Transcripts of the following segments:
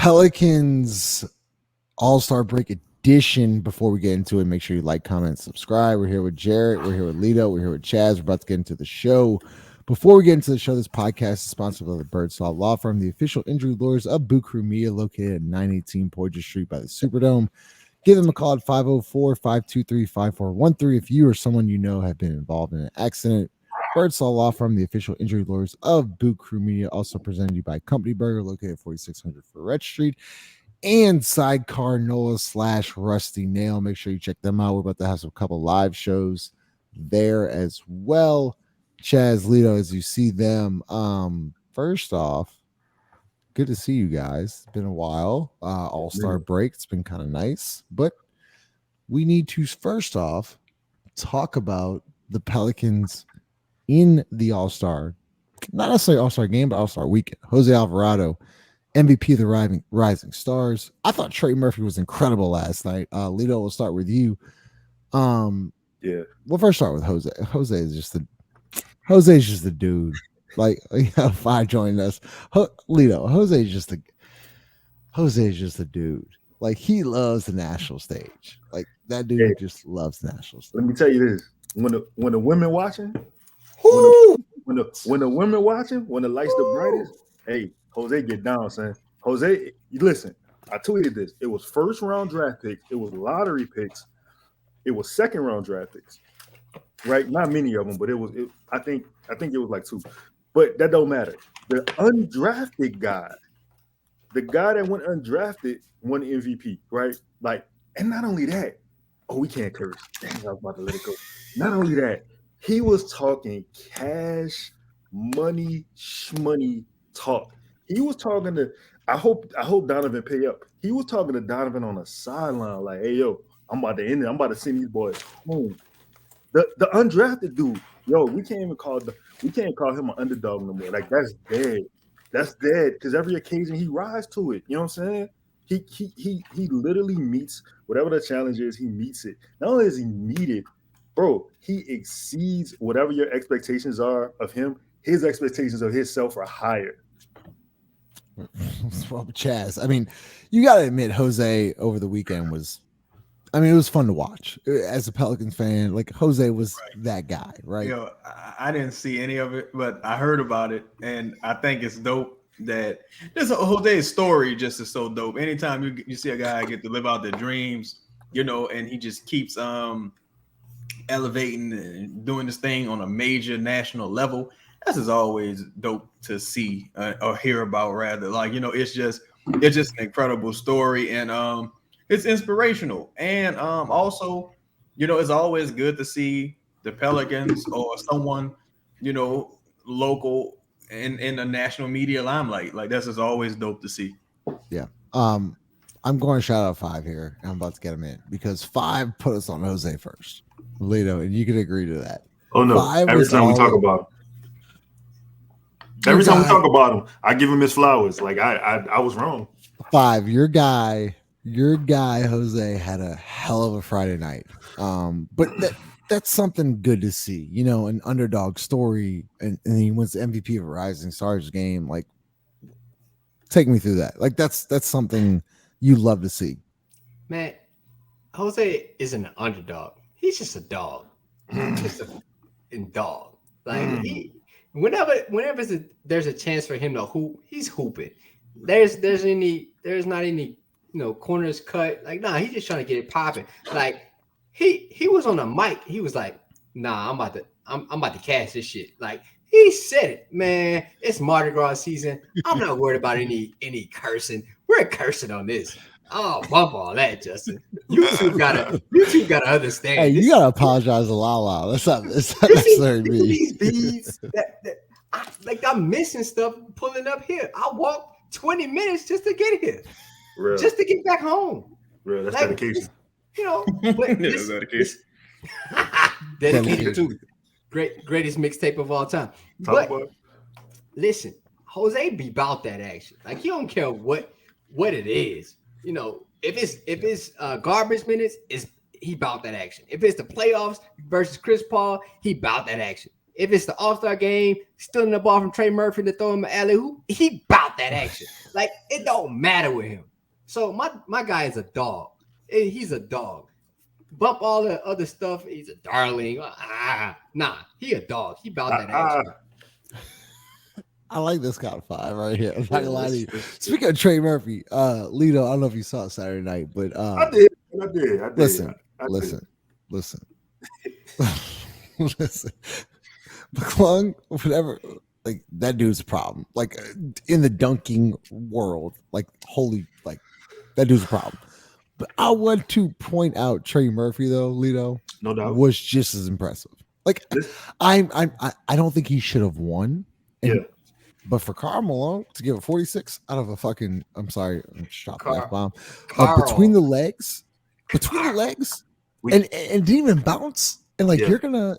Pelicans All-Star Break edition. Before we get into it, make sure you like, comment, subscribe. We're here with Jarrett. We're here with Lito. We're here with Chaz. We're about to get into the show. Before we get into the show, this podcast is sponsored by the Birdsall Law Firm, the official injury lawyers of Boot Crew Media, located at 918 Poydras Street by the Superdome. Give them a call at 504-523-5413 if you or someone you know have been involved in an accident. Birdsall Law Firm, the official injury lawyers of Boot Crew Media, also presented to you by Company Burger, located at 4600 Ferret Street, and Sidecar Nola / Rusty Nail. Make sure you check them out. We're about to have a couple live shows there as well. Chaz, Lito, as you see them, first off, good to see you guys. It's been a while. All-Star break. It's been kind of nice. But we need to, first off, talk about the Pelicans in the All-Star, not necessarily All-Star game, but All-Star weekend. Jose Alvarado, MVP of the Rising Stars. I thought Trey Murphy was incredible last night. Lito, we'll start with you. Yeah. We'll first start with Jose. Jose is just the dude. Like, if I joined us, Lito, Jose is just a dude. Like, he loves the national stage. Like, that dude just loves the national stage. Let me tell you this: when the women watching, when the women watching, when the lights the brightest, hey, Jose get down, son. Jose, listen, I tweeted this. It was first round draft picks. It was lottery picks. It was second round draft picks. Right? Not many of them, but I think it was like 2. But that don't matter. The undrafted guy, the guy that went undrafted, won the MVP, right? Like, and not only that, we can't curse. Dang, I was about to let it go. Not only that, he was talking cash, money, shmoney talk. He was talking to, I hope Donovan pay up. He was talking to Donovan on the sideline, like, hey, yo, I'm about to end it. I'm about to send these boys home. The undrafted dude, yo, we can't call him an underdog no more. Like, that's dead. That's dead because every occasion he rises to it. You know what I'm saying? He literally meets whatever the challenge is. He meets it. Not only does he meet it, bro, he exceeds whatever your expectations are of him. His expectations of himself are higher. Well, Chaz, I mean, you got to admit, Jose over the weekend was. I mean, it was fun to watch as a Pelicans fan. Like, Jose was that guy, right? You know, I didn't see any of it, but I heard about it, and I think it's dope that this Jose's story just is so dope. Anytime you see a guy get to live out their dreams, you know, and he just keeps elevating and doing this thing on a major national level, this is always dope to see or hear about. Rather, like, you know, it's just an incredible story, and it's inspirational, and also, you know, it's always good to see the Pelicans or someone, you know, local in the national media limelight. Like, this is always dope to see. Yeah. I'm going to shout out 5 here. I'm about to get him in because 5 put us on Jose first, Lito, and you can agree to that. Oh no! Every time we talk about him, I give him his flowers. Like, I was wrong. 5, your guy Jose had a hell of a Friday night. But that's something good to see, you know, an underdog story, and he wins the MVP of a Rising Stars game. Like, take me through that. Like, that's something you love to see. Man, Jose isn't an underdog. He's just a dog. Just a dog. Like, whenever there's a chance for him to hoop, he's hooping. There's not any, you know, corners cut. Like, nah, he's just trying to get it popping. Like, he was on the mic. He was like, nah, I'm about to cash this shit. Like, he said it, man. It's Mardi Gras season. I'm not worried about any cursing. We're cursing on this. Oh, bump all that, Justin. You two gotta understand. Hey, you gotta apologize to Lala. That's not necessarily me. These beats I'm missing stuff pulling up here. I walked 20 minutes just to get here. Real. Just to get back home. Real, that's dedication. You know, but dedication. Dedication too. Greatest mixtape of all time. Listen, Jose be about that action. Like, he don't care what it is. You know, if it's garbage minutes, he about that action. If it's the playoffs versus Chris Paul, he about that action. If it's the All-Star game, stealing the ball from Trey Murphy to throw him an alley-oop, he about that action. Like it don't matter with him. So my guy is a dog. He's a dog. Bump all the other stuff. He's a darling. Nah, he a dog. He about that action. I like this kind of 5 right here. I'm not gonna lie to you. Speaking of Trey Murphy, Lito, I don't know if you saw it Saturday night, but I did. Listen. McClung, whatever, like that dude's a problem. Like in the dunking world, like holy, like that dude's a problem. But I want to point out Trey Murphy though, Lito, no doubt, was just as impressive. Like I don't think he should have won. And, but for Karl Malone to give a 46 out of a fucking, I'm sorry, I'm just dropping F bomb between the legs, and didn't even bounce, and like you're gonna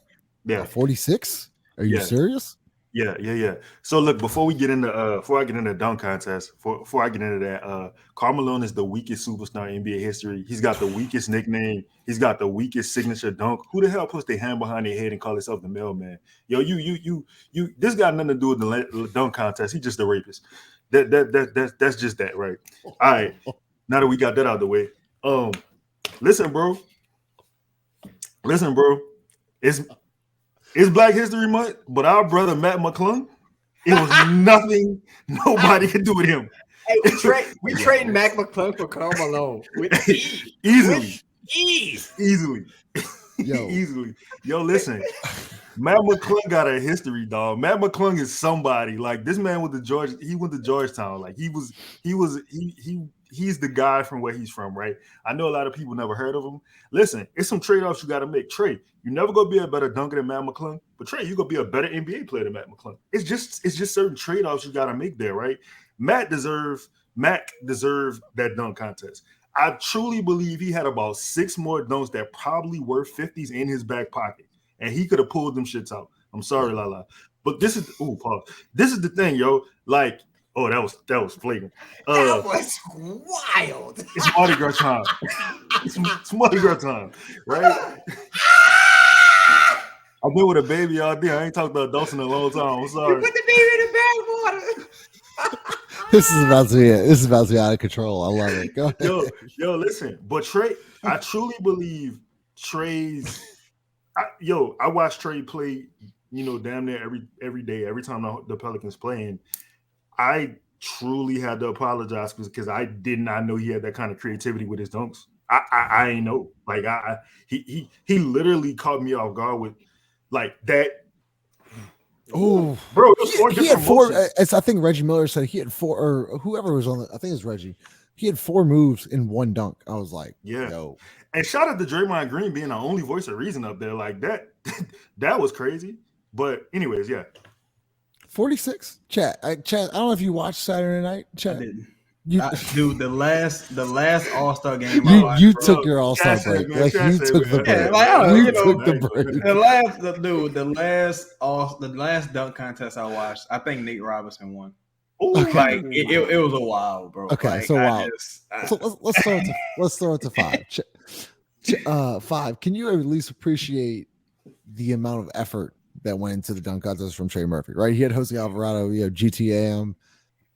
46? Are you serious? Yeah. So look, before I get into dunk contest, before I get into that, Karl Malone is the weakest superstar in NBA history. He's got the weakest nickname. He's got the weakest signature dunk. Who the hell puts their hand behind their head and call himself the mailman? Yo, you. This got nothing to do with the dunk contest. He's just a rapist. That's just that, right? All right. Now that we got that out of the way, listen, bro. It's Black History Month, but our brother Matt McClung, it was nothing nobody could do with him. Hey, we trade Mac McClung for Karl Malone with easily. Yo, listen, Matt McClung got a history, dog. Matt McClung is somebody. Like this man went to Georgetown. Like he's the guy from where he's from, right? I know a lot of people never heard of him. Listen, it's some trade-offs you got to make. Trey, you're never gonna be a better dunker than Matt McClung, but Trey, you're gonna be a better NBA player than Matt McClung. It's just certain trade-offs you got to make there, right? Mac deserved that dunk contest. I truly believe he had about 6 more dunks that probably were 50s in his back pocket, and he could have pulled them shits out. I'm sorry, Lala, but this is pause. This is the thing, yo. Like, oh, that was flagrant. That was wild. It's Mardi Gras time. It's Mardi Gras time, right? I've been with a baby all day. I ain't talked to adults in a long time. I'm sorry. You put the baby in the bathwater. This is about to be out of control. I love it. Go ahead. Yo, listen. But Trey, I truly believe Trey's. I watch Trey play. Damn near every day. Every time the Pelicans playing, I truly had to apologize because I did not know he had that kind of creativity with his dunks. I ain't know. Like he literally caught me off guard with like that. Oh, bro! He had 4. As I think Reggie Miller said, he had 4, or whoever was on. I think it was Reggie. He had 4 moves in one dunk. I was like, yo. And shout out to Draymond Green being the only voice of reason up there. Like that, that was crazy. But anyways, 46. Chat. I don't know if you watched Saturday night. Chat. I didn't. Dude, the last All-Star game. You took your All-Star break. Like you took the break. You took the break. The last dunk contest I watched, I think Nate Robinson won. Okay. Like it was a wild, bro. Okay, like, so wild. So let's throw it to 5. 5. Can you at least appreciate the amount of effort that went into the dunk contest from Trey Murphy? Right, he had Jose Alvarado, GTAM.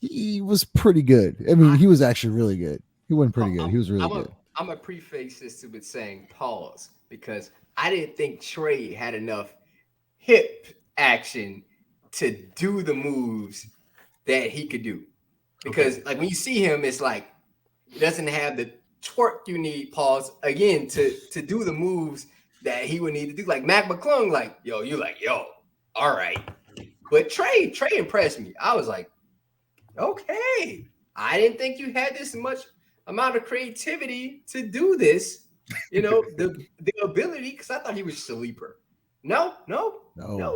He was pretty good. I mean, he was actually really good. He wasn't pretty good. He was really good. I'm going to preface this with saying pause because I didn't think Trey had enough hip action to do the moves that he could do. Because like when you see him, it's like he doesn't have the twerk you need, pause, again, to do the moves that he would need to do. Like Mac McClung, like, you're like, all right. But Trey impressed me. I was like, okay, I didn't think you had this much amount of creativity to do this. The ability, because I thought he was just a leaper. No.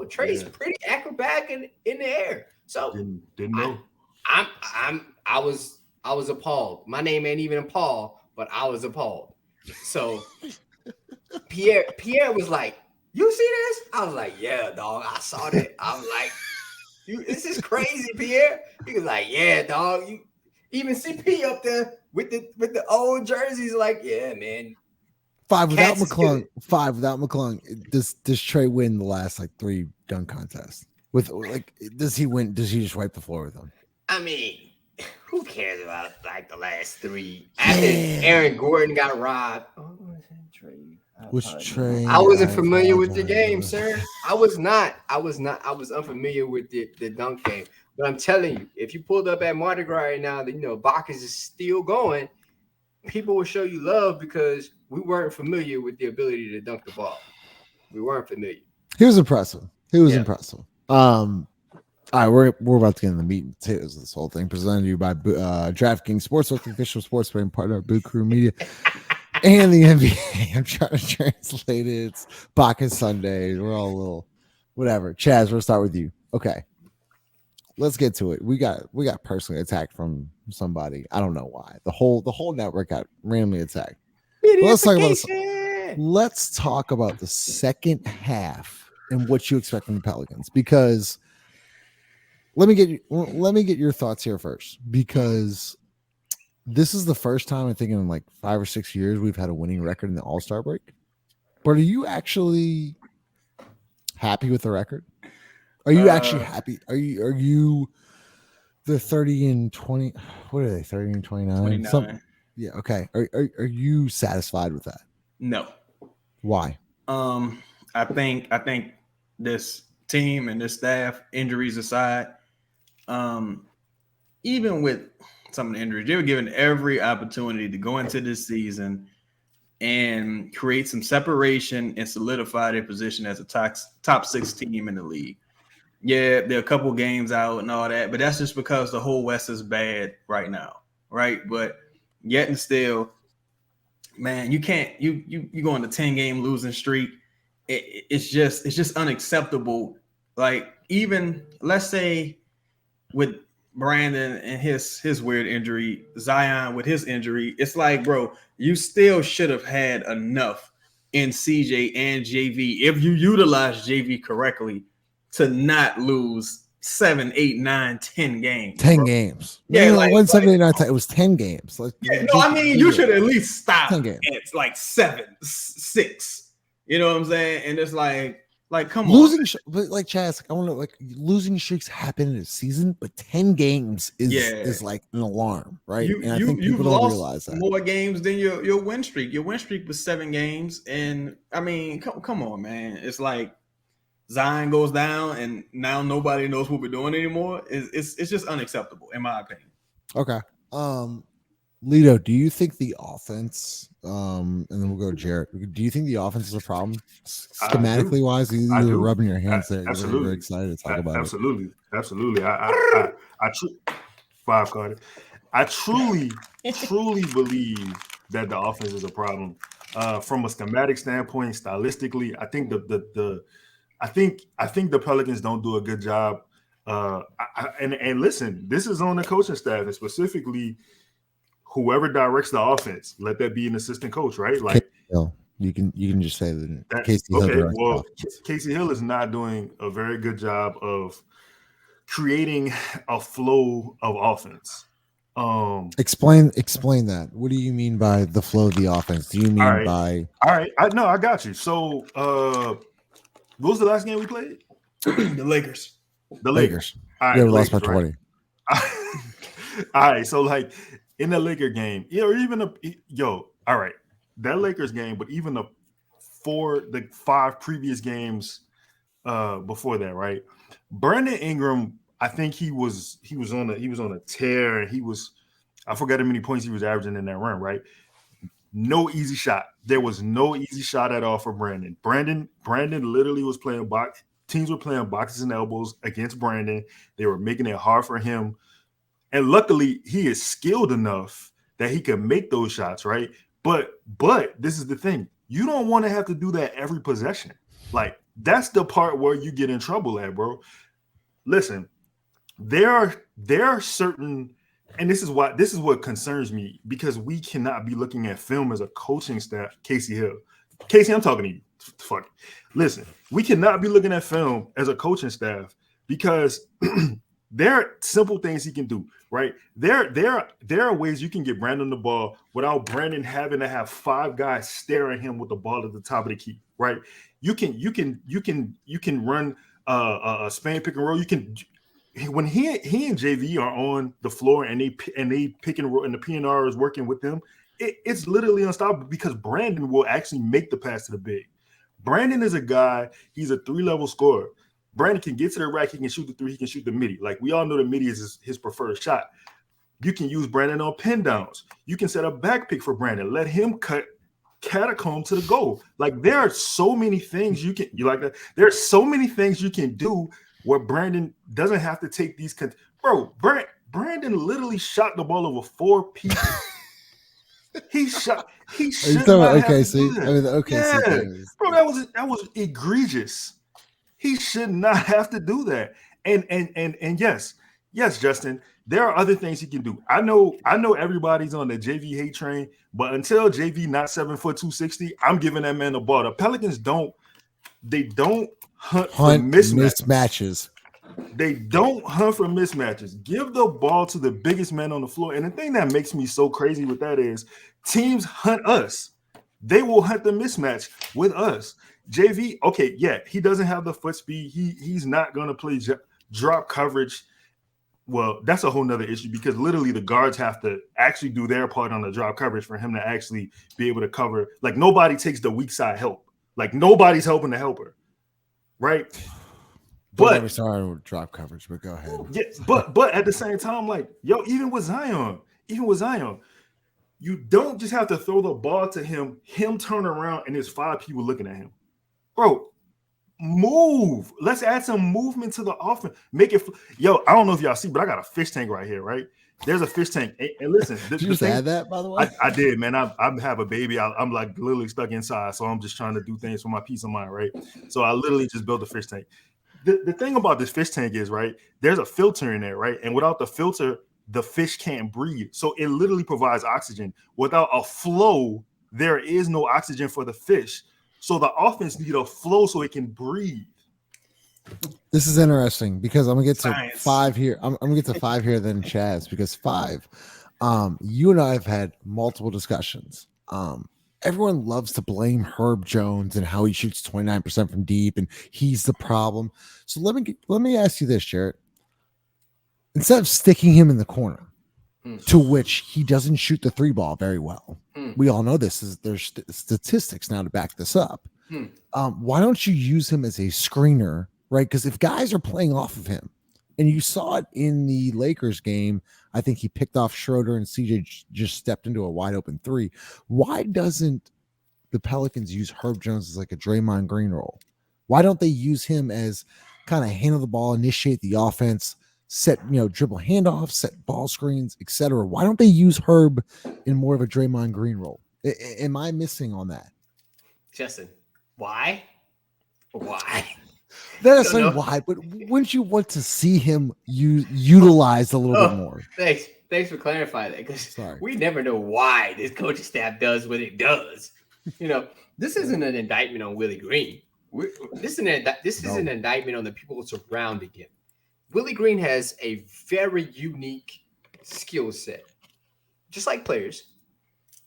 Trey's pretty acrobatic in the air. So didn't know. I was appalled. My name ain't even Paul, but I was appalled. So Pierre was like, "You see this?" I was like, "Yeah, dog. I saw that." I was like, this is crazy, Pierre. He was like, yeah, dog. You even CP up there with the old jerseys, like, yeah, man. 5 without McClung. Does Trey win the last 3 dunk contests? With does he win? Does he just wipe the floor with them? I mean, Who cares about like the last three? After Aaron Gordon got robbed. Which Trey? I wasn't familiar with the game, sir. I was not. I was unfamiliar with the dunk game. But I'm telling you, if you pulled up at Mardi Gras right now, Bacchus is still going. People will show you love because we weren't familiar with the ability to dunk the ball. We weren't familiar. He was impressive. Impressive. All right, we're about to get in the meat and potatoes of this whole thing. Presented to you by DraftKings Sportsbook, the official sports betting partner of Boot Crew Media and the NBA. I'm trying to translate it. It's Bacchus Sunday. We're all a little whatever. Chaz, we'll start with you. Okay, let's get to it. We got personally attacked from somebody. I don't know why. The whole network got randomly attacked. Let's talk about the second half and what you expect from the Pelicans, because let me get your thoughts here first, because this is the first time I think in like 5 or 6 years we've had a winning record in the All-Star break. But are you actually happy with the record? Are you actually happy? Are you the 30 and 20? What are they? 30 and 29? 29. Yeah. Okay. Are you satisfied with that? No. Why? I think this team and this staff, injuries aside, even with some of the injuries, they were given every opportunity to go into this season and create some separation and solidify their position as a top 6 team in the league. Yeah, they're a couple games out and all that, but that's just because the whole West is bad right now, right? But yet and still, man, you can't you go on a 10-game losing streak. It's just unacceptable. Like, even let's say with Brandon and his weird injury, Zion with his injury, it's like, bro, you still should have had enough in CJ and JV if you utilize JV correctly to not lose 7, 8, 9, 10 games. 10 bro. games. Yeah, like 179. It was 10 games. Yeah, no, I mean, you should at least stop 10 games. at like 7, 6. You know what I'm saying? And it's like come losing, on. But like Chaz, I want to losing streaks happen in a season, but 10 games is like an alarm, right? And I think people don't realize that. More games than your win streak. Your win streak was 7 games, and I mean, come on, man. It's like Zion goes down, and now nobody knows what we're doing anymore. It's just unacceptable, in my opinion. Okay. Lito, do you think the offense, and then we'll go to Jarrett. Do you think the offense is a problem schematically wise? You're rubbing your hands there. Absolutely. You're very excited to talk about it. Absolutely. I truly believe that the offense is a problem. From a schematic standpoint, stylistically, I think I think the Pelicans don't do a good job. And listen, this is on the coaching staff, and specifically whoever directs the offense. Let that be an assistant coach, right? Like, you can just say that. Casey Hill. Well, Casey Hill is not doing a very good job of creating a flow of offense. Explain that. What do you mean by the flow of the offense? Do you mean by? All right, I got you. So, what was the last game we played? The Lakers. The Lakers. All right, we lost by 20. All right, so like in the Laker game, or even all right, that Lakers game, but even the 5 previous games before that, right? Brandon Ingram, I think he was on a tear, and I forgot how many points he was averaging in that run, right? No easy shot. There was no easy shot at all for Brandon. Brandon literally was playing box. Teams were playing boxes and elbows against Brandon. They were making it hard for him. And luckily, he is skilled enough that he can make those shots, right? But this is the thing. You don't want to have to do that every possession. Like, that's the part where you get in trouble at, bro. Listen, there are certain, and this is what concerns me, because we cannot be looking at film as a coaching staff. Casey Hill. Casey, I'm talking to you. Fuck it. Listen, we cannot be looking at film as a coaching staff, because there are simple things he can do, right? There are ways you can get Brandon the ball without Brandon having to have 5 guys staring him with the ball at the top of the key, right? You can run a Spain pick and roll. when he and JV are on the floor and they pick and roll and the PNR is working with them, it's literally unstoppable because Brandon will actually make the pass to the big. Brandon is a guy, he's a 3-level scorer. Brandon can get to the rack, he can shoot the 3, he can shoot the midi. Like we all know the midi is his preferred shot. You can use Brandon on pin downs. You can set a back pick for Brandon. Let him cut catacomb to the goal. Like there are so many things you like that. There's so many things you can do where Brandon doesn't have to take these. Brandon literally shot the ball over 4 people. He should not have to do that. Bro, that was egregious. He should not have to do that. And yes, Justin, there are other things he can do. I know everybody's on the JV hate train, but until JV not 7 foot 260, I'm giving that man the ball. The Pelicans don't hunt for mismatches. They don't hunt for mismatches. Give the ball to the biggest man on the floor. And the thing that makes me so crazy with that is teams hunt us. They will hunt the mismatch with us. JV, okay, yeah, he doesn't have the foot speed. He's not going to play drop coverage. Well, that's a whole nother issue because literally the guards have to actually do their part on the drop coverage for him to actually be able to cover. Like nobody takes the weak side help. Like nobody's helping the helper, right? But we started with drop coverage, but go ahead. Yes, but at the same time, like even with Zion, you don't just have to throw the ball to him turn around and there's 5 people looking at him, bro. Move. Let's add some movement to the offense. Make it. I don't know if y'all see, but I got a fish tank right here, right? There's a fish tank. And listen, did you just add that, by the way? I did, man. I have a baby. I'm like literally stuck inside, so I'm just trying to do things for my peace of mind, right? So I literally just built a fish tank. The thing about this fish tank is, right, there's a filter in there, right? And without the filter, the fish can't breathe. So it literally provides oxygen. Without a flow, there is no oxygen for the fish. So the offense need a flow so it can breathe. This is interesting because I'm gonna get to 5 here. I'm gonna get to 5 here, then Chaz, because 5. You and I have had multiple discussions. Everyone loves to blame Herb Jones and how he shoots 29% from deep, and he's the problem. So let me ask you this, Jarrett. Instead of sticking him in the corner, to which he doesn't shoot the 3 ball very well. We all know this. There's statistics now to back this up. Why don't you use him as a screener, right? Because if guys are playing off of him, and you saw it in the Lakers game, I think he picked off Schroeder and CJ just stepped into a wide open 3. Why doesn't the Pelicans use Herb Jones as like a Draymond Green role? Why don't they use him as kind of handle the ball, initiate the offense, set, dribble handoffs, set ball screens, etc.? Why don't they use Herb in more of a Draymond Green role? Am I missing on that? Justin, why? That's like why, but wouldn't you want to see him utilized a little bit more? Thanks for clarifying that, because we never know why this coaching staff does what it does. This isn't an indictment on Willie Green. This is an indictment on the people surrounding him. Willie Green has a very unique skill set. Just like players,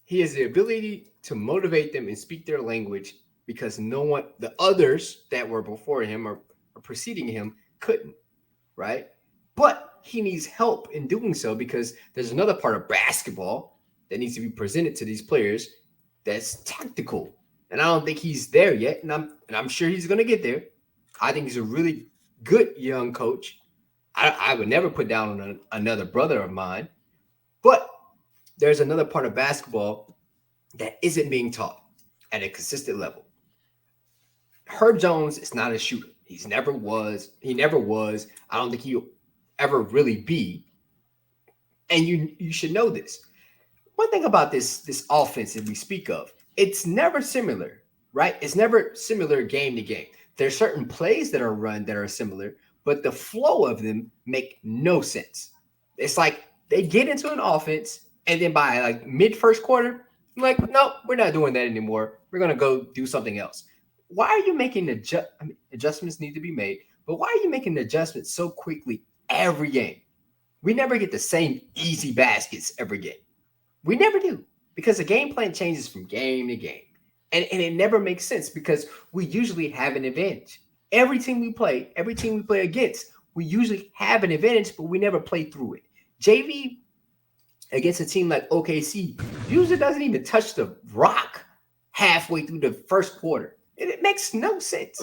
he has the ability to motivate them and speak their language because the others that were before him or preceding him couldn't, right? But he needs help in doing so because there's another part of basketball that needs to be presented to these players that's tactical. And I don't think he's there yet. And I'm sure he's going to get there. I think he's a really good young coach. I would never put down on another brother of mine. But there's another part of basketball that isn't being taught at a consistent level. Herb Jones is not a shooter. He never was. I don't think he'll ever really be. And you should know this. One thing about this offense that we speak of, it's never similar, right? It's never similar game to game. There's certain plays that are run that are similar, but the flow of them make no sense. It's like they get into an offense, and then by like mid first quarter, I'm like, no, we're not doing that anymore. We're gonna go do something else. Why are you making adjustments need to be made, but why are you making adjustments so quickly every game? We never get the same easy baskets every game. We never do, because the game plan changes from game to game. And it never makes sense because we usually have an advantage. Every team we play against, we usually have an advantage, but we never play through it. JV against a team like OKC usually doesn't even touch the rock halfway through the first quarter. And it makes no sense.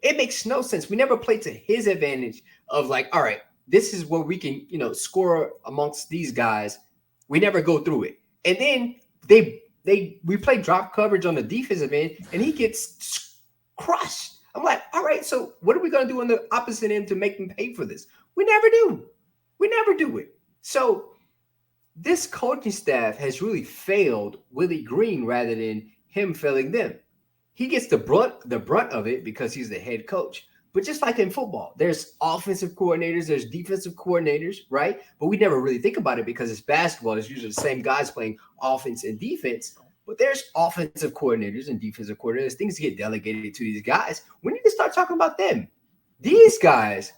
It makes no sense. We never play to his advantage of like, all right, this is where we can, score amongst these guys. We never go through it. And then we play drop coverage on the defensive end and he gets crushed. I'm like, all right, so what are we going to do on the opposite end to make them pay for this? We never do. We never do it. So this coaching staff has really failed Willie Green rather than him failing them. He gets the brunt of it because he's the head coach. But just like in football, there's offensive coordinators, there's defensive coordinators, right? But we never really think about it because it's basketball. It's usually the same guys playing offense and defense. But there's offensive coordinators and defensive coordinators. Things get delegated to these guys. We need to start talking about them. These guys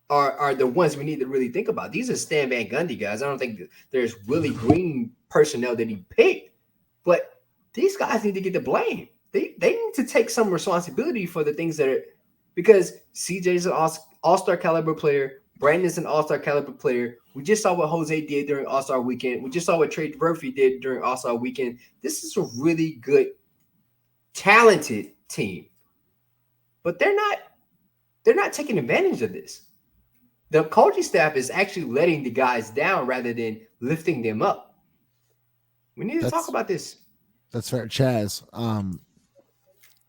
are the ones we need to really think about. These are Stan Van Gundy guys. I don't think there's Willie Green personnel that he picked. But these guys need to get the blame. They need to take some responsibility for the things that are – because CJ's an all-star caliber player. Brandon's an all-star caliber player. We just saw what Jose did during All-Star Weekend. We just saw what Trey Murphy did during All-Star Weekend. This is a really good, talented team. But they're not taking advantage of this. The coaching staff is actually letting the guys down rather than lifting them up. We need to talk about this. That's fair. Chaz,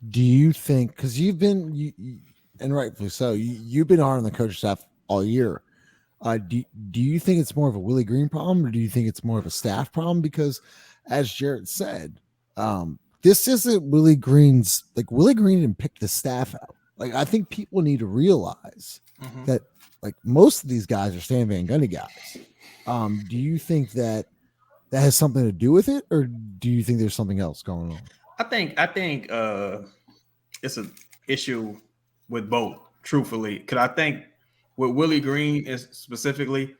do you think, because you've been, and rightfully so, you've been on the coaching staff all year. Do you think it's more of a Willie Green problem, or do you think it's more of a staff problem? Because as Jarrett said, this isn't Willie Green's, like Willie Green didn't pick the staff out. Like, I think people need to realize that like most of these guys are Stan Van Gundy guys. Do you think that has something to do with it, or do you think there's something else going on? I think it's an issue with both, truthfully. Because I think with Willie Green is specifically,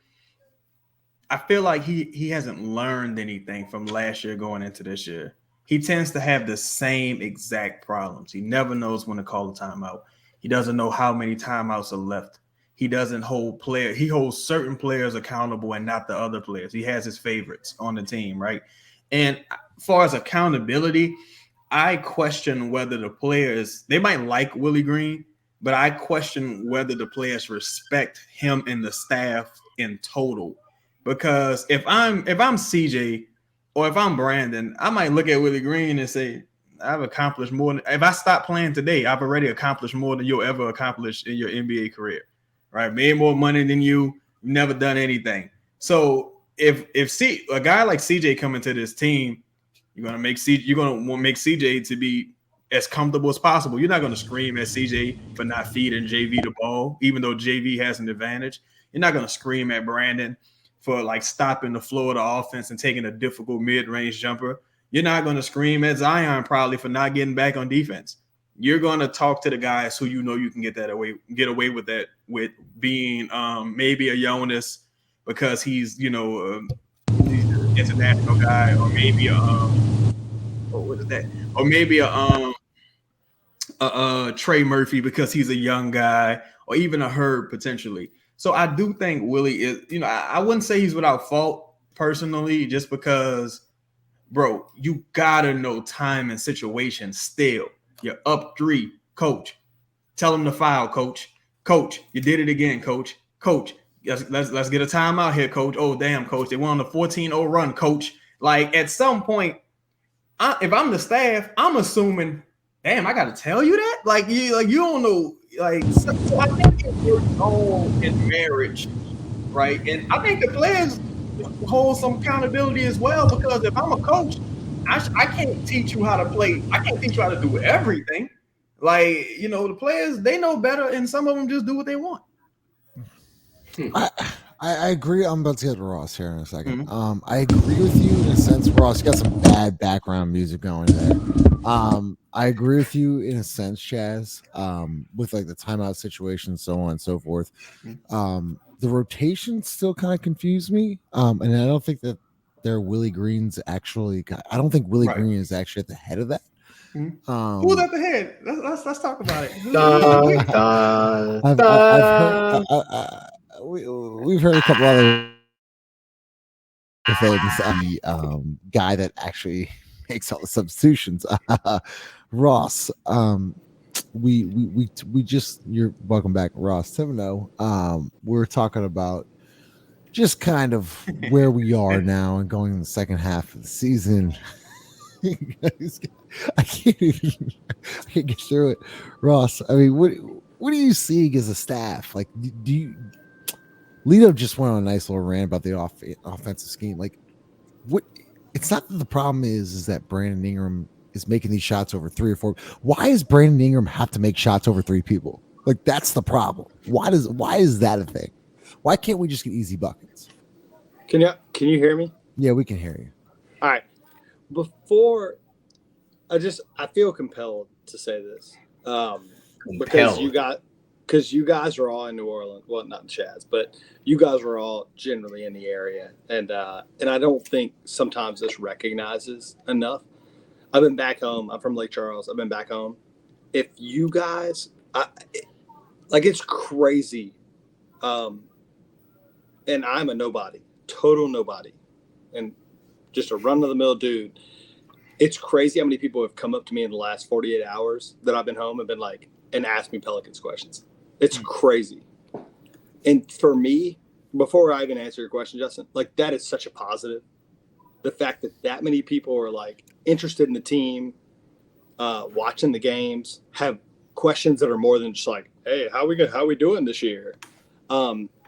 I feel like he hasn't learned anything from last year going into this year. He tends to have the same exact problems. He never knows when to call a timeout. He doesn't know how many timeouts are left. He doesn't hold players. He holds certain players accountable and not the other players. He has his favorites on the team, right? And as far as accountability, I question whether the players, they might like Willie Green, but I question whether the players respect him and the staff in total. Because if I'm CJ or if I'm Brandon, I might look at Willie Green and say, I've accomplished more. If I stop playing today, I've already accomplished more than you'll ever accomplish in your NBA career, right? Made more money than you, never done anything. So if a guy like CJ coming to this team, you're gonna make CJ to be as comfortable as possible. You're not gonna scream at CJ for not feeding JV the ball, even though JV has an advantage. You're not gonna scream at Brandon for like stopping the flow of the offense and taking a difficult mid-range jumper. You're not gonna scream at Zion probably for not getting back on defense. You're gonna talk to the guys who you know you can get away with that, with being maybe a Jonas because he's he's an international guy, or maybe or maybe a Trey Murphy because he's a young guy, or even a Herb potentially. So I do think Willie is, I wouldn't say he's without fault personally, just because, bro, you gotta know time and situation still. You're up 3, coach. Tell him to foul, coach. Coach, you did it again, coach. Coach, let's get a timeout here, coach. Oh, damn, coach. They went on a 14-0 run, coach. Like, at some point, if I'm the staff, I'm assuming, damn, I got to tell you that? Like you don't know. Like, so I think it works all in marriage, right? And I think the players hold some accountability as well, because if I'm a coach, I can't teach you how to play. I can't teach you how to do everything. Like, the players, they know better, and some of them just do what they want. I agree. I'm about to get to Ross here in a second. I agree with you in a sense. Ross, you got some bad background music going there. I agree with you in a sense, Chaz, with like the timeout situation, so on and so forth. The rotation still kind of confused me. And I don't think that Willie Green's actually, I don't think Willie Green is actually at the head of that. Who's at the head? Let's talk about it. Dun, dun, I've heard dun. we've heard a couple other things. The guy that actually makes all the substitutions, Ross. We just you're welcome back, Ross. 7-0. We're talking about just kind of where we are now and going in the second half of the season. I can't get through it, Ross. I mean, what do you see as a staff? Like, do you? Lito just went on a nice little rant about the offensive scheme. Like, what? It's not that the problem is that Brandon Ingram is making these shots over 3 or 4. Why does Brandon Ingram have to make shots over 3 people? Like, that's the problem. Why is that a thing? Why can't we just get easy buckets? Can you hear me? Yeah, we can hear you. All right. Before I feel compelled to say this. Because you guys are all in New Orleans. Well, not in Chaz, but you guys are all generally in the area. And I don't think sometimes this recognizes enough. I've been back home. I'm from Lake Charles. I've been back home. If you guys it's crazy. And I'm a nobody, total nobody, and just a run-of-the-mill dude. It's crazy how many people have come up to me in the last 48 hours that I've been home and been like, and asked me Pelicans questions. It's crazy. And for me, before I even answer your question, Justin, like, that is such a positive. The fact that many people are like interested in the team, watching the games, have questions that are more than just like, hey, how we doing this year?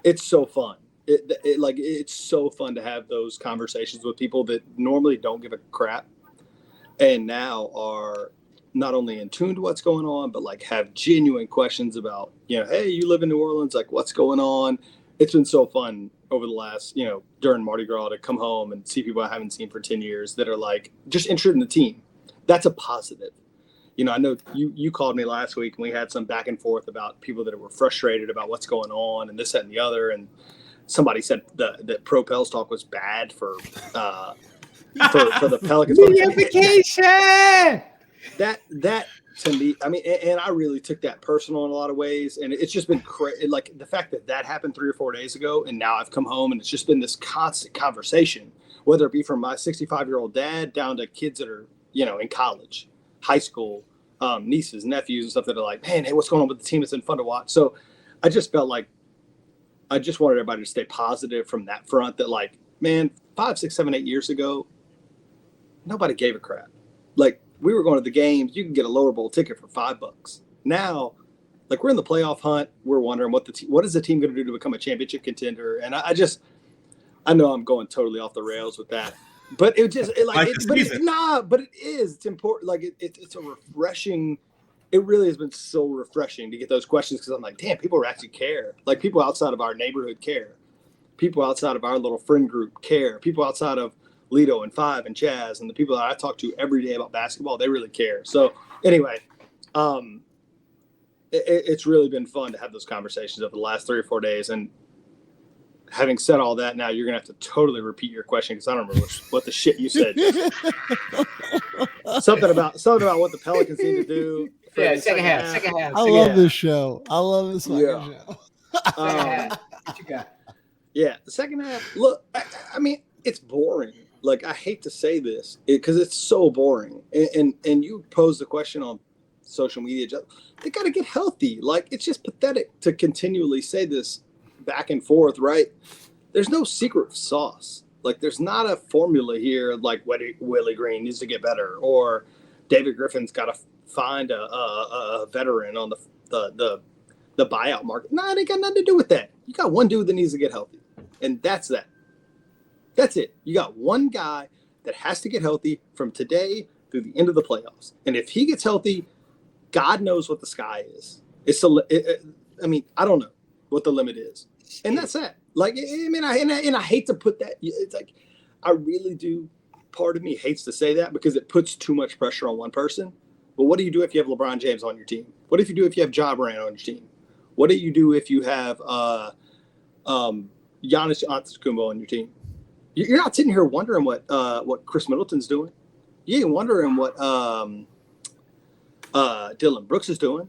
It's so fun. It's so fun to have those conversations with people that normally don't give a crap and now are not only in tune to what's going on, but like have genuine questions about, hey, you live in New Orleans, like what's going on? It's been so fun over the last, during Mardi Gras to come home and see people I haven't seen for 10 years that are like just interested in the team. That's a positive. I know you called me last week and we had some back and forth about people that were frustrated about what's going on and this, that, and the other. And somebody said that Pro Pels talk was bad for the Pelicans. Unification. That to me, I mean, and I really took that personal in a lot of ways. And it's just been crazy. Like the fact that happened 3 or 4 days ago, and now I've come home and it's just been this constant conversation, whether it be from my 65-year-old dad down to kids that are, in college, high school, nieces, nephews, and stuff that are like, man, hey, what's going on with the team? It's been fun to watch. So I just felt like I just wanted everybody to stay positive from that front that, like, man, 5, 6, 7, 8 years ago, nobody gave a crap. Like, we were going to the games. You can get a lower bowl ticket for $5. Now, like, we're in the playoff hunt. We're wondering what is the team going to do to become a championship contender? And I know I'm going totally off the rails with that. But it just but it is. It's important. Like it's a refreshing. It really has been so refreshing to get those questions because I'm like, damn, people actually care. Like people outside of our neighborhood care. People outside of our little friend group care. People outside of Lito and Five and Chaz and the people that I talk to every day about basketball, they really care. So anyway, it's really been fun to have those conversations over the last 3 or 4 days. And having said all that, now you're gonna have to totally repeat your question because I don't remember what the shit you said. something about what the Pelicans need to do. Yeah, second half. I love this show. I love this fucking show. What you got? Yeah, the second half. Look, I mean, it's boring. Like I hate to say this because it's so boring. And you posed the question on social media. They got to get healthy. Like it's just pathetic to continually say this back and forth, right? There's no secret sauce. Like there's not a formula here like Willie Green needs to get better or David Griffin's got to find a veteran on the buyout market. Nah, it ain't got nothing to do with that. You got one dude that needs to get healthy. And that's that. That's it. You got one guy that has to get healthy from today through the end of the playoffs. And if he gets healthy, God knows what the sky is. I mean, I don't know what the limit is. And that's that. Like, I mean, I hate to put that. It's like, I really do. Part of me hates to say that because it puts too much pressure on one person. But what do you do if you have LeBron James on your team? What if you have Ja Morant on your team? What do you do if you have Giannis Antetokounmpo on your team? You're not sitting here wondering what Chris Middleton's doing. You ain't wondering what Dylan Brooks is doing.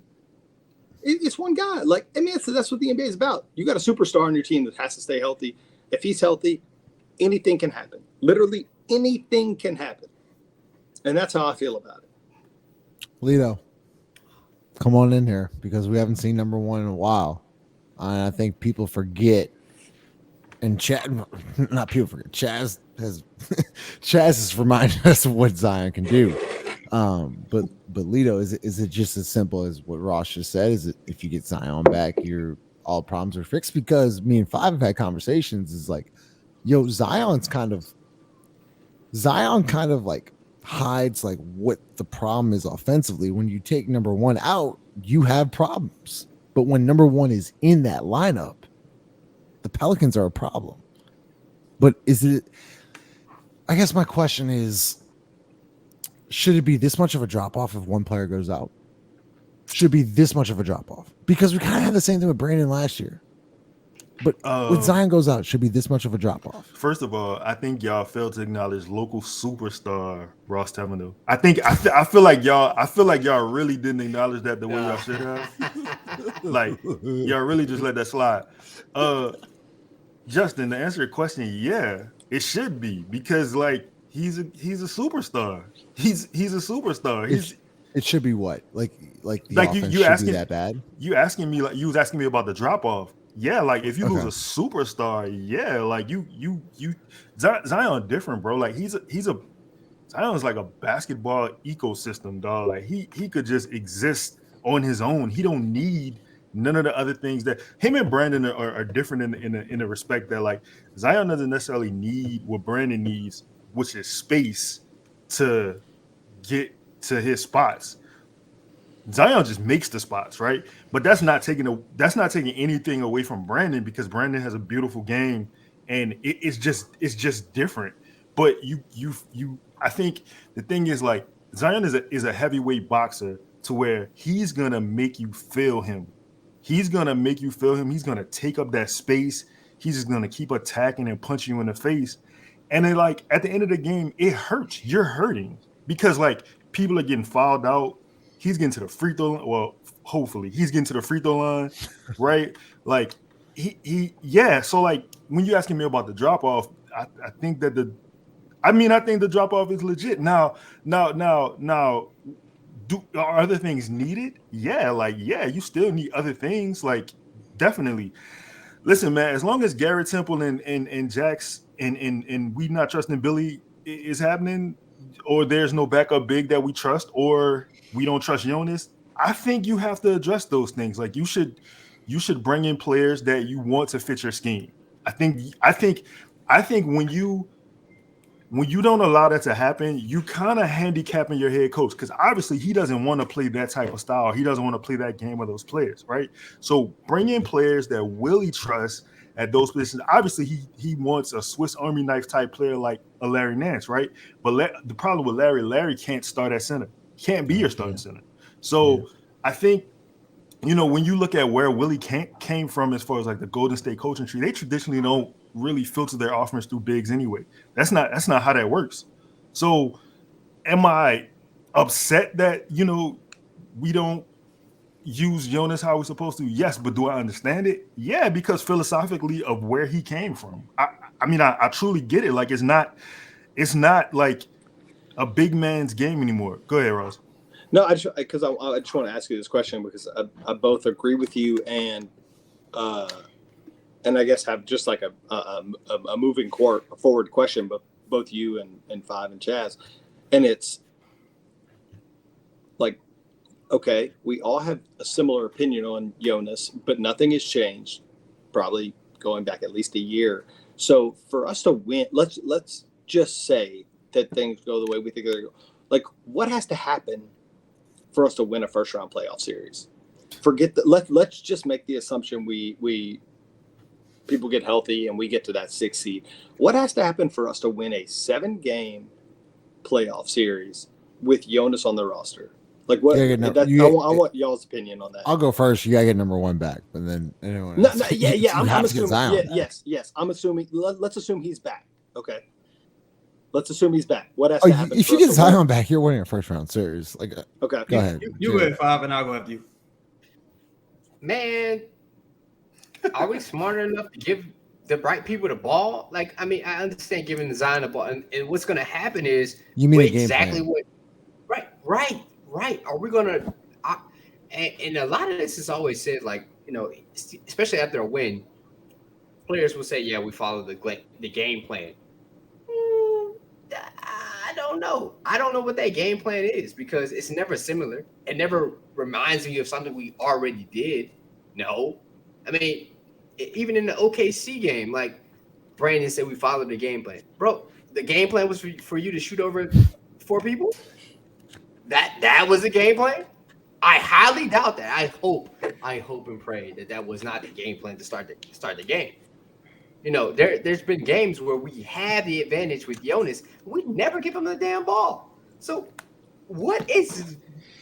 It's one guy. Like, I mean, that's what the NBA is about. You got a superstar on your team that has to stay healthy. If he's healthy, anything can happen. Literally anything can happen. And that's how I feel about it. Lito, come on in here because we haven't seen number one in a while. And I think people forget. And not people forget. Chaz has reminded us of what Zion can do. But Lito, is it just as simple as what Ross just said? Is it if you get Zion back, all problems are fixed? Because me and Five have had conversations. Is like, yo, Zion kind of like hides like what the problem is offensively. When you take number one out, you have problems. But when number one is in that lineup, the Pelicans are a problem. But I guess my question is, should it be this much of a drop off if one player goes out? Should it be this much of a drop off? Because we kind of had the same thing with Brandon last year. But when Zion goes out, should be this much of a drop off. First of all, I think y'all failed to acknowledge local superstar Ross Taverneau. I feel like y'all really didn't acknowledge that the way y'all should have. Like y'all really just let that slide. Justin, to answer your question, yeah, it should be because like he's a superstar. He's a superstar. It should be what? Like the like offense you should asking be that bad? You asking me like you was asking me about the drop off. Yeah, like if you lose a superstar, yeah, like you Zion different, bro. Like he's a Zion's like a basketball ecosystem, dog. Like he could just exist on his own. He don't need none of the other things that him and Brandon are different in the respect that like Zion doesn't necessarily need what Brandon needs, which is space to get to his spots. Zion just makes the spots, right? But that's not taking anything away from Brandon because Brandon has a beautiful game and it's just different. But I think the thing is like Zion is a heavyweight boxer to where he's gonna make you feel him. He's gonna make you feel him. He's gonna take up that space. He's just gonna keep attacking and punching you in the face. And then like at the end of the game, it hurts. You're hurting because like people are getting fouled out. He's getting to the free throw line. Well, hopefully he's getting to the free throw line, right? Like yeah. So like when you're asking me about the drop off, I think that I think the drop off is legit. Now, are other things needed? Yeah, like yeah, you still need other things. Like definitely. Listen, man. As long as Garrett Temple and Jax and we not trusting Billy is happening, or there's no backup big that we trust, or we don't trust Jonas, I think you have to address those things. Like you should bring in players that you want to fit your scheme. I think when you don't allow that to happen, you kind of handicapping your head coach because obviously he doesn't want to play that type of style. He doesn't want to play that game with those players, right? So bring in players that Willie trusts at those positions. Obviously, he wants a Swiss Army knife type player like a Larry Nance, right? But the problem with Larry can't start at center. Can't be your starting center. So I think, when you look at where Willie came from as far as like the Golden State coaching tree, they traditionally don't really filter their offense through bigs anyway. That's not how that works. So am I upset that, we don't use Jonas how we're supposed to? Yes, but do I understand it? Yeah, because philosophically of where he came from. I truly get it. Like it's not like a big man's game anymore. Go ahead, Ross. No, I just want to ask you this question because I both agree with you and I guess have just like a moving forward question, but both you and Five and Chaz, and it's like, okay, we all have a similar opinion on Jonas, but nothing has changed. Probably going back at least a year. So for us to win, let's just say that things go the way we think they're going. Like, what has to happen for us to win a first round playoff series? Forget that. Let's just make the assumption we people get healthy and we get to that 6th seed. What has to happen for us to win a 7-game playoff series with Jonas on the roster? Like what? I want y'all's opinion on that. I'll go first. You gotta get number one back, and then anyone else. I'm assuming. Yes. I'm assuming. Let's assume he's back. Okay. Let's assume he's back. What has Oh, to happen? if you get Zion back, you're winning a first round series. Like, okay, go ahead. You go at 5, and I'll go after you. Man, are we smart enough to give the right people the ball? Like, I mean, I understand giving Zion the ball, and what's going to happen is You mean a game exactly plan. what? Right. Are we going to? And a lot of this is always said, like, especially after a win, players will say, "Yeah, we follow the game plan." I don't know. I don't know what that game plan is because it's never similar. It never reminds me of something we already did. No, I mean, even in the OKC game, like Brandon said, we followed the game plan. Bro, the game plan was for you to shoot over 4 people. That was the game plan. I highly doubt that. I hope and pray that was not the game plan to start the game. There's been games where we have the advantage with Jonas. We never give him the damn ball. So what is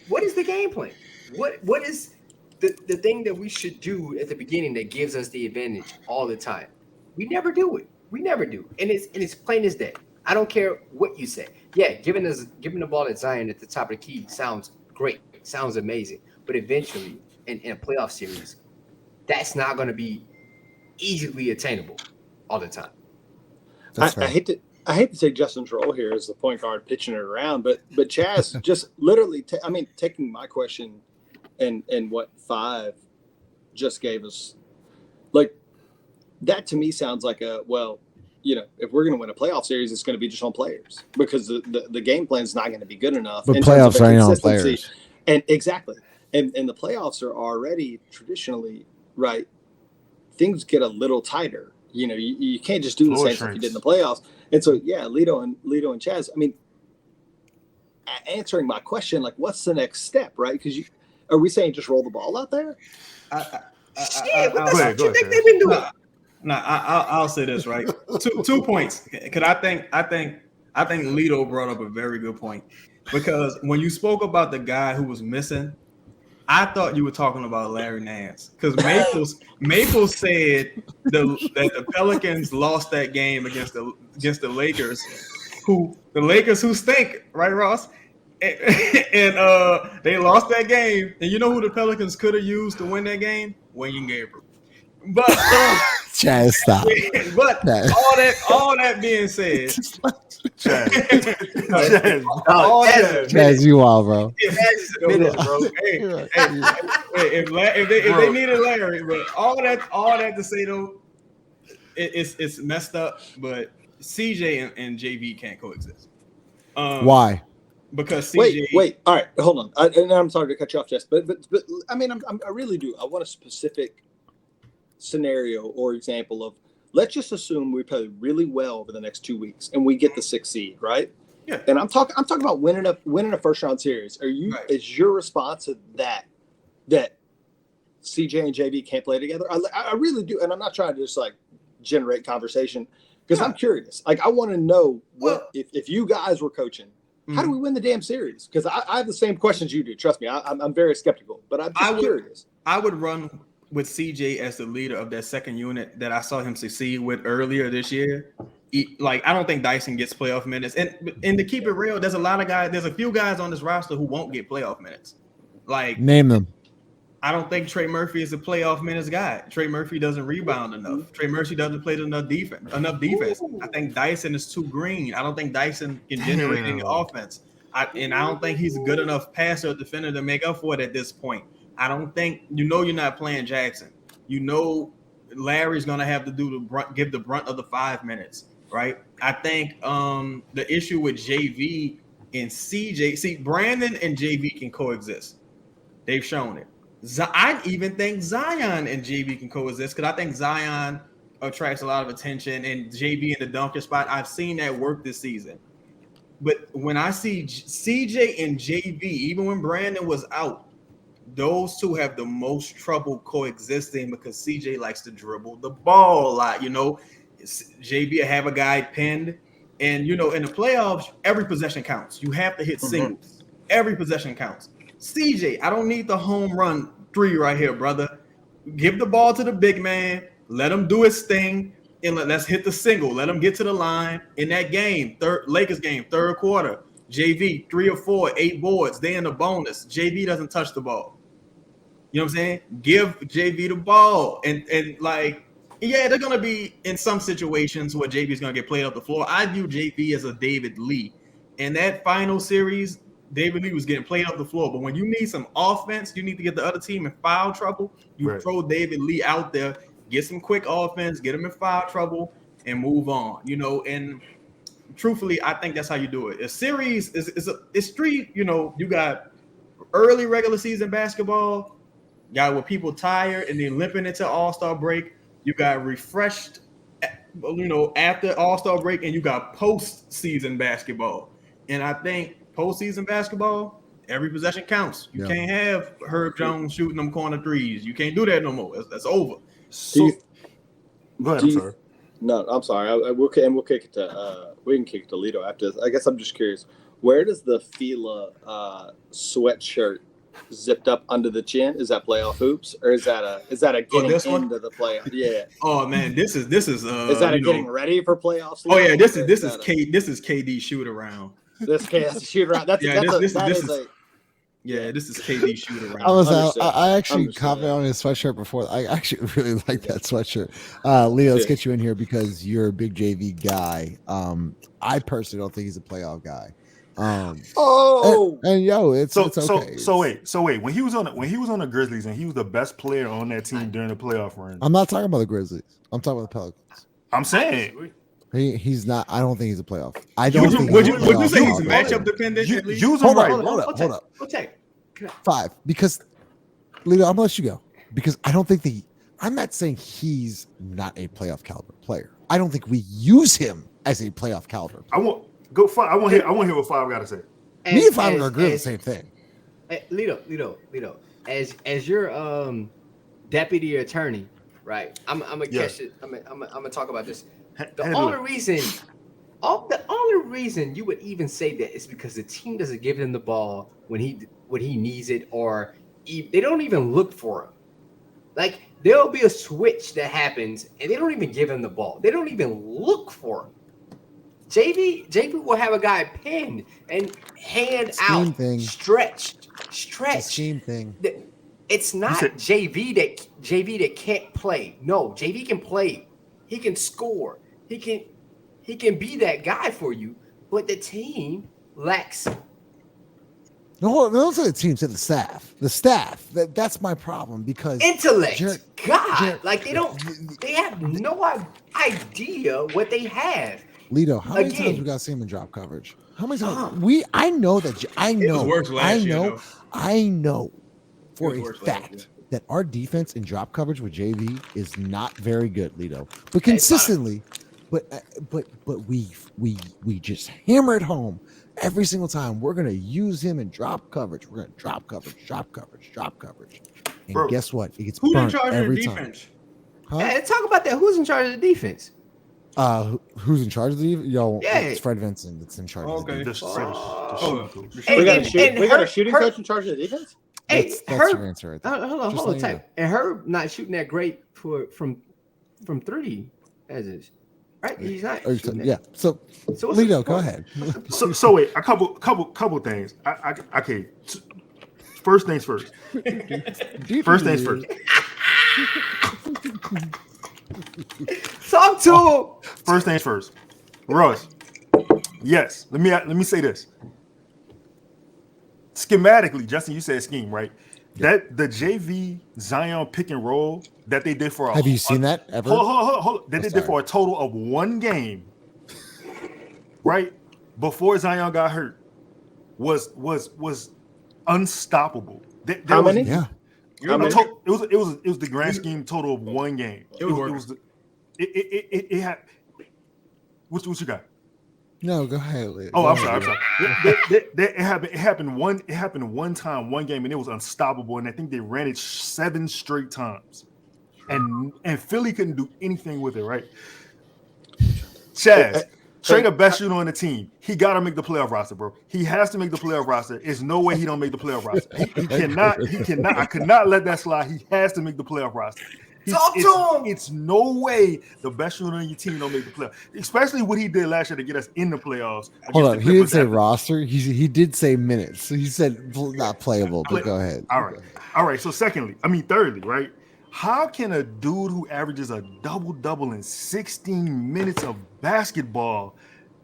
the game plan? What is the thing that we should do at the beginning that gives us the advantage all the time? We never do it. We never do. And it's plain as day. I don't care what you say. Yeah, giving the ball to Zion at the top of the key sounds great. Sounds amazing. But eventually in a playoff series, that's not going to be easily attainable all the time. I hate to take Justin's role here as the point guard pitching it around, but Chaz just literally, taking my question and what 5 just gave us, like that to me sounds like if we're going to win a playoff series, it's going to be just on players because the game plan is not going to be good enough. But in playoffs terms of are on consistency. players. And exactly. And the playoffs are already traditionally, right, things get a little tighter. You can't just do the same stuff you did in the playoffs. And so, yeah, Lito and Chaz, I mean, answering my question, like, what's the next step, right? Because are we saying just roll the ball out there? Shit, what you think they've been doing? I'll say this, right? 2 points. Because I think Lito brought up a very good point. Because when you spoke about the guy who was missing, I thought you were talking about Larry Nance because Maples said that the Pelicans lost that game against the Lakers, who stink, right, Ross? And they lost that game. And you know who the Pelicans could have used to win that game? Wayne Gabriel. But Chaz, stop. But all that being said, Chaz, you wild, bro. If they needed Larry, but all that to say though, it's messed up. But CJ and JV can't coexist. Why? Because CJ. Wait. All right, hold on. I'm sorry to cut you off, Jess, but I mean, I really do. I want a specific scenario or example of. Let's just assume we play really well over the next 2 weeks and we get the 6th seed, right? Yeah. And I'm talking about winning a first round series. Is your response to that CJ and JV can't play together? I really do, and I'm not trying to just like generate conversation because I'm curious. Like I want to know if you guys were coaching, how do we win the damn series? Because I have the same questions you do. Trust me, I'm very skeptical, but I'm just curious. I would run with CJ as the leader of that second unit that I saw him succeed with earlier this year. I don't think Dyson gets playoff minutes. And to keep it real, there's a few guys on this roster who won't get playoff minutes. Like name them. I don't think Trey Murphy is a playoff minutes guy. Trey Murphy doesn't rebound enough. Trey Murphy doesn't play enough defense. I think Dyson is too green. I don't think Dyson can generate any offense. I don't think he's a good enough passer or defender to make up for it at this point. I don't think you're not playing Jackson. Larry's gonna have to give the brunt of the 5 minutes, right? I think the issue with JV and CJ, Brandon and JV can coexist. They've shown it. I even think Zion and JV can coexist because I think Zion attracts a lot of attention and JV in the dunker spot. I've seen that work this season. But when I see CJ and JV, even when Brandon was out, those two have the most trouble coexisting because CJ likes to dribble the ball a lot. JV have a guy pinned, and in the playoffs, every possession counts. You have to hit singles. Every possession counts. CJ, I don't need the home run 3 right here, brother. Give the ball to the big man. Let him do his thing. and let's hit the single. Let them get to the line in that game. Lakers game, third quarter. JV 3 or 4, 8 boards. They in the bonus. JV doesn't touch the ball. You know what I'm saying? Give JV the ball, and like, yeah, they're gonna be in some situations where JV is gonna get played up the floor. I view JV as a David Lee. In that final series, David Lee was getting played up the floor. But when you need some offense, you need to get the other team in foul trouble. You throw David Lee out there, get some quick offense, get him in foul trouble, and move on. You know, and truthfully, I think that's how you do it. A series is three. You know, you got early regular season basketball. You got where people tired and then limping into All-Star break. You got refreshed, you know, after All-Star break, and you got postseason basketball. And I think postseason basketball, every possession counts. You can't have Herb Jones shooting them corner threes. You can't do that no more. That's over. So, go ahead, sir. No, I'm sorry. We'll kick it to we can kick it to Lito after this. I guess I'm just curious. Where does the Fila sweatshirt zipped up under the chin? Is that playoff hoops, or is that a getting into the playoff? Yeah. Oh man, this is is that a getting ready for playoffs? Oh yeah, this is KD shoot around. This KD shoot around. This is KD shoot around. I actually commented on his sweatshirt before. I actually really like that sweatshirt. Leo, let's get you in here because you're a big JV guy. I personally don't think he's a playoff guy. And yo, it's okay. So wait. When he was on the Grizzlies and he was the best player on that team during the playoff run. I'm not talking about the Grizzlies. I'm talking about the Pelicans. I'm saying he's not. I don't think he's a playoff. I don't think. Would you say he's matchup dependent? Hold up. Okay. 5 because Lito, I'm gonna let you go because I don't think I'm not saying he's not a playoff caliber player. I don't think we use him as a playoff caliber player. I want to hear what 5 got to say. Me and 5 agree with the same thing. Lito, as your deputy attorney, right? I'm gonna catch it. I'm gonna talk about this. The only reason you would even say that is because the team doesn't give him the ball when he needs it, or they don't even look for him. Like, there'll be a switch that happens, and they don't even give him the ball. They don't even look for him. JV will have a guy pinned and hand scheme out, thing. stretch. Scheme thing. It's not JV that can't play. No, JV can play. He can score. He can be that guy for you. But the team lacks. No, those are the teams and the staff. The staff. That's my problem because intellect. They have no idea what they have. Lito, how many times we got to see him in drop coverage? How many times? I know for a fact that our defense in drop coverage with JV is not very good, Lito. But consistently, but we just hammer it home every single time. We're gonna use him in drop coverage. We're gonna drop coverage. And guess what? It gets burnt every time. Huh? Yeah, talk about that. Who's in charge of the defense? Who's in charge of the defense? It's Fred Vincent that's in charge of the defense. We got a shooting coach in charge of the defense? That's your answer right there. Hold on tight. And Herb not shooting that great from 3 as is. Right? He's not. Yeah. So Lito, go ahead. So wait, a couple things. Okay. First things first. Talk to him. First things first. Russ. Yes. Let me say this. Schematically, Justin, you said scheme, right? That the JV Zion pick and roll that they did for have you seen that ever? Hold. They did for a total of 1 game, right? Before Zion got hurt, was unstoppable. How many? Yeah. It was the grand scheme total of 1 game. It had. What you got? No, go ahead. Oh, I'm sorry. It happened one time, 1 game, and it was unstoppable. And I think they ran it 7 straight times, and Philly couldn't do anything with it. Right? Chaz, Trey, the best shooter on the team. He got to make the playoff roster, bro. He has to make the playoff roster. There's no way he don't make the playoff roster. He cannot. I could not let that slide. He has to make the playoff roster. Talk to him. It's no way the best shooter on your team don't make the playoffs, especially what he did last year to get us in the playoffs. Hold against on, the he didn't Clippers say after- roster. He did say minutes. So he said not playable. But go ahead. All right. So thirdly, right? How can a dude who averages a double-double in 16 minutes of basketball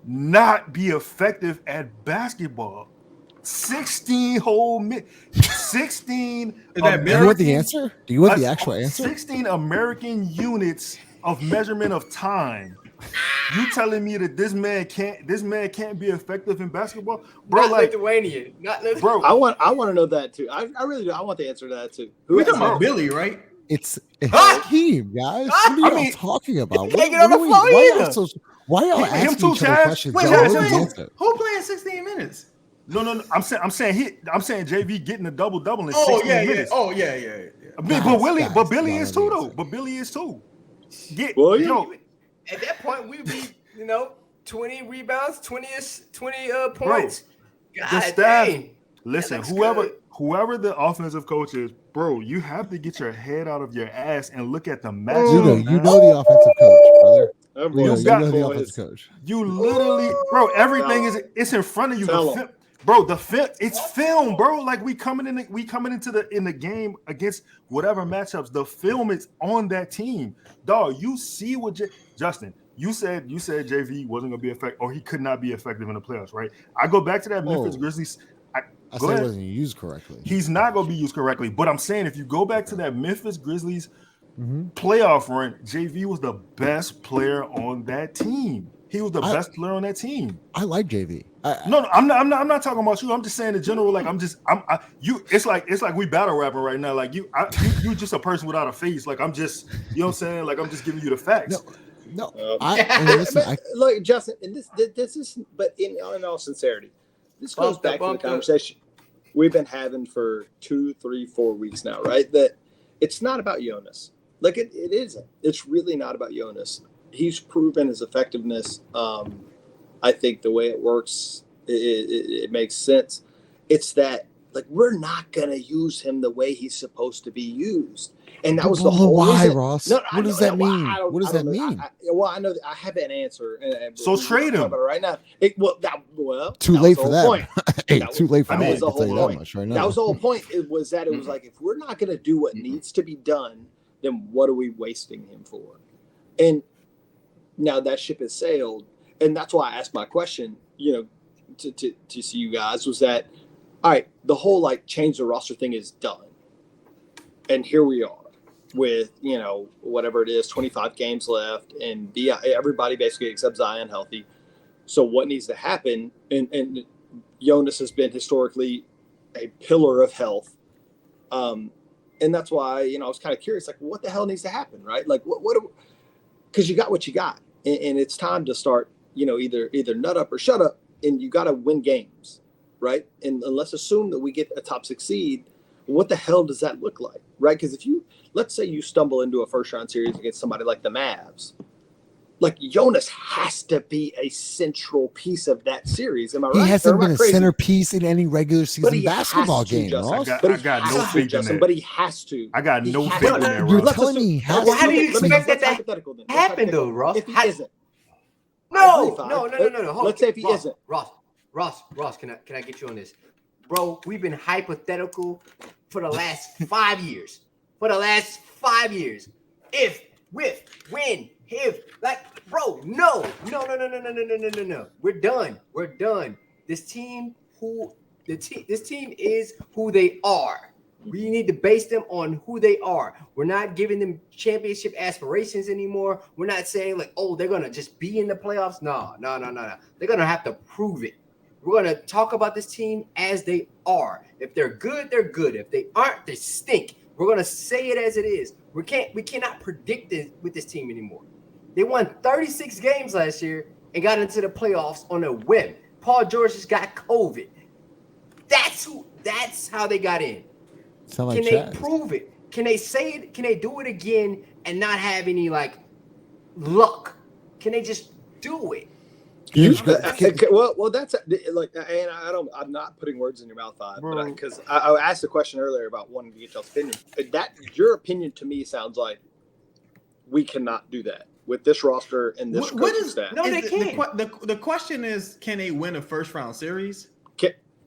not be effective at basketball? 16 whole minutes. 16 Is that Do you want the answer? Do you want the actual answer? 16 American units of measurement of time. You telling me that this man can't be effective in basketball, bro? Not like Lithuanian, not Lithuanian. bro, I want to know that too. I really do. I want the answer to that too. We talking about Billy, right? It's Hakeem, guys. What are y'all talking about? Can't get on the floor either. Why y'all Him asking too, each other Chaz. questions? Wait, Y'all wait, know wait. the answer. Who playing 16 minutes? No. I'm saying JV getting a double-double in 16 Oh yeah, minutes. Oh yeah. But Billy y'all is know too the though. answer. But Billy is too. At that point, we'd be 20 rebounds, 20 points. Bro, God the staff. dang. Listen, looks whoever the offensive coach is, bro, you have to get your head out of your ass and look at the You matchup. know the offensive coach, brother. Everyone's got the boys. offensive coach. You literally, bro, everything it's in front of you. Tell The 'em. bro, the film, it's film, bro. Like we coming into the game against whatever matchups. The film is on that team, dog. You see what Justin. You said JV wasn't gonna be effective, or he could not be effective in the playoffs, right? I go back to that Memphis Grizzlies. I said it wasn't used correctly. He's not gonna be used correctly, but I'm saying if you go back to that Memphis Grizzlies playoff run, JV was the best player on that team. He was the best player on that team. I like JV. No, I'm not talking about you. I'm just saying in general. Like It's like we battle rapping right now. Like you just a person without a face. Like I'm just, you know what I'm saying. Like I'm just giving you the facts. No. Look, Justin, and this is, but in all sincerity, this goes back to the conversation we've been having for 2, 3, 4 weeks now, right? That it's not about Jonas. Like it isn't. It's really not about Jonas. He's proven his effectiveness. I think the way it works, it makes sense. It's that like we're not gonna use him the way he's supposed to be used, and that was the whole reason. Ross? What does that mean? What does that mean? I know that I have an answer. So trade him right now. Too late for that. Hey, that too late for that. was the whole point. Right now. That was the whole point. It was like if we're not gonna do what needs to be done, then what are we wasting him for? And now that ship has sailed, and that's why I asked my question, to see you guys, was that, all right, the whole like change the roster thing is done. And here we are with, whatever it is, 25 games left, and everybody basically except Zion healthy. So what needs to happen, and Jonas has been historically a pillar of health. And that's why, I was kind of curious, like, what the hell needs to happen, right? Like, because you got what you got. And it's time to start, either nut up or shut up, and you got to win games, right? And let's assume that we get a top 6 seed. What the hell does that look like, right? Because let's say you stumble into a first-round series against somebody like the Mavs, like Jonas has to be a central piece of that series. Am I right? He hasn't been a centerpiece in any regular season basketball game, Ross. I got no faith in that. But he has to. I got no faith in that, You're Ross. telling me he has to. How do you expect that to happen, though, Ross? If he isn't. No. Let's say if he isn't. Ross, can I get you on this? Bro, we've been hypothetical for the last 5 years. If, with, when, if, like, bro, no. We're done. This team is who they are. We need to base them on who they are. We're not giving them championship aspirations anymore. We're not saying like, oh, they're gonna just be in the playoffs. No. They're gonna have to prove it. We're gonna talk about this team as they are. If they're good, they're good. If they aren't, they stink. We're gonna say it as it is. We cannot predict it with this team anymore. They won 36 games last year and got into the playoffs on a whim. Paul George just got COVID. That's how they got in. Can they prove it? Can they say it? Can they do it again and not have any like luck? Can they just do it? Well, that's like, and I'm not putting words in your mouth, because I asked a question earlier about wanting to get y'all's opinion. Your opinion to me sounds like we cannot do that with this roster and this coaching staff. No, they can't. The question is, can they win a first round series?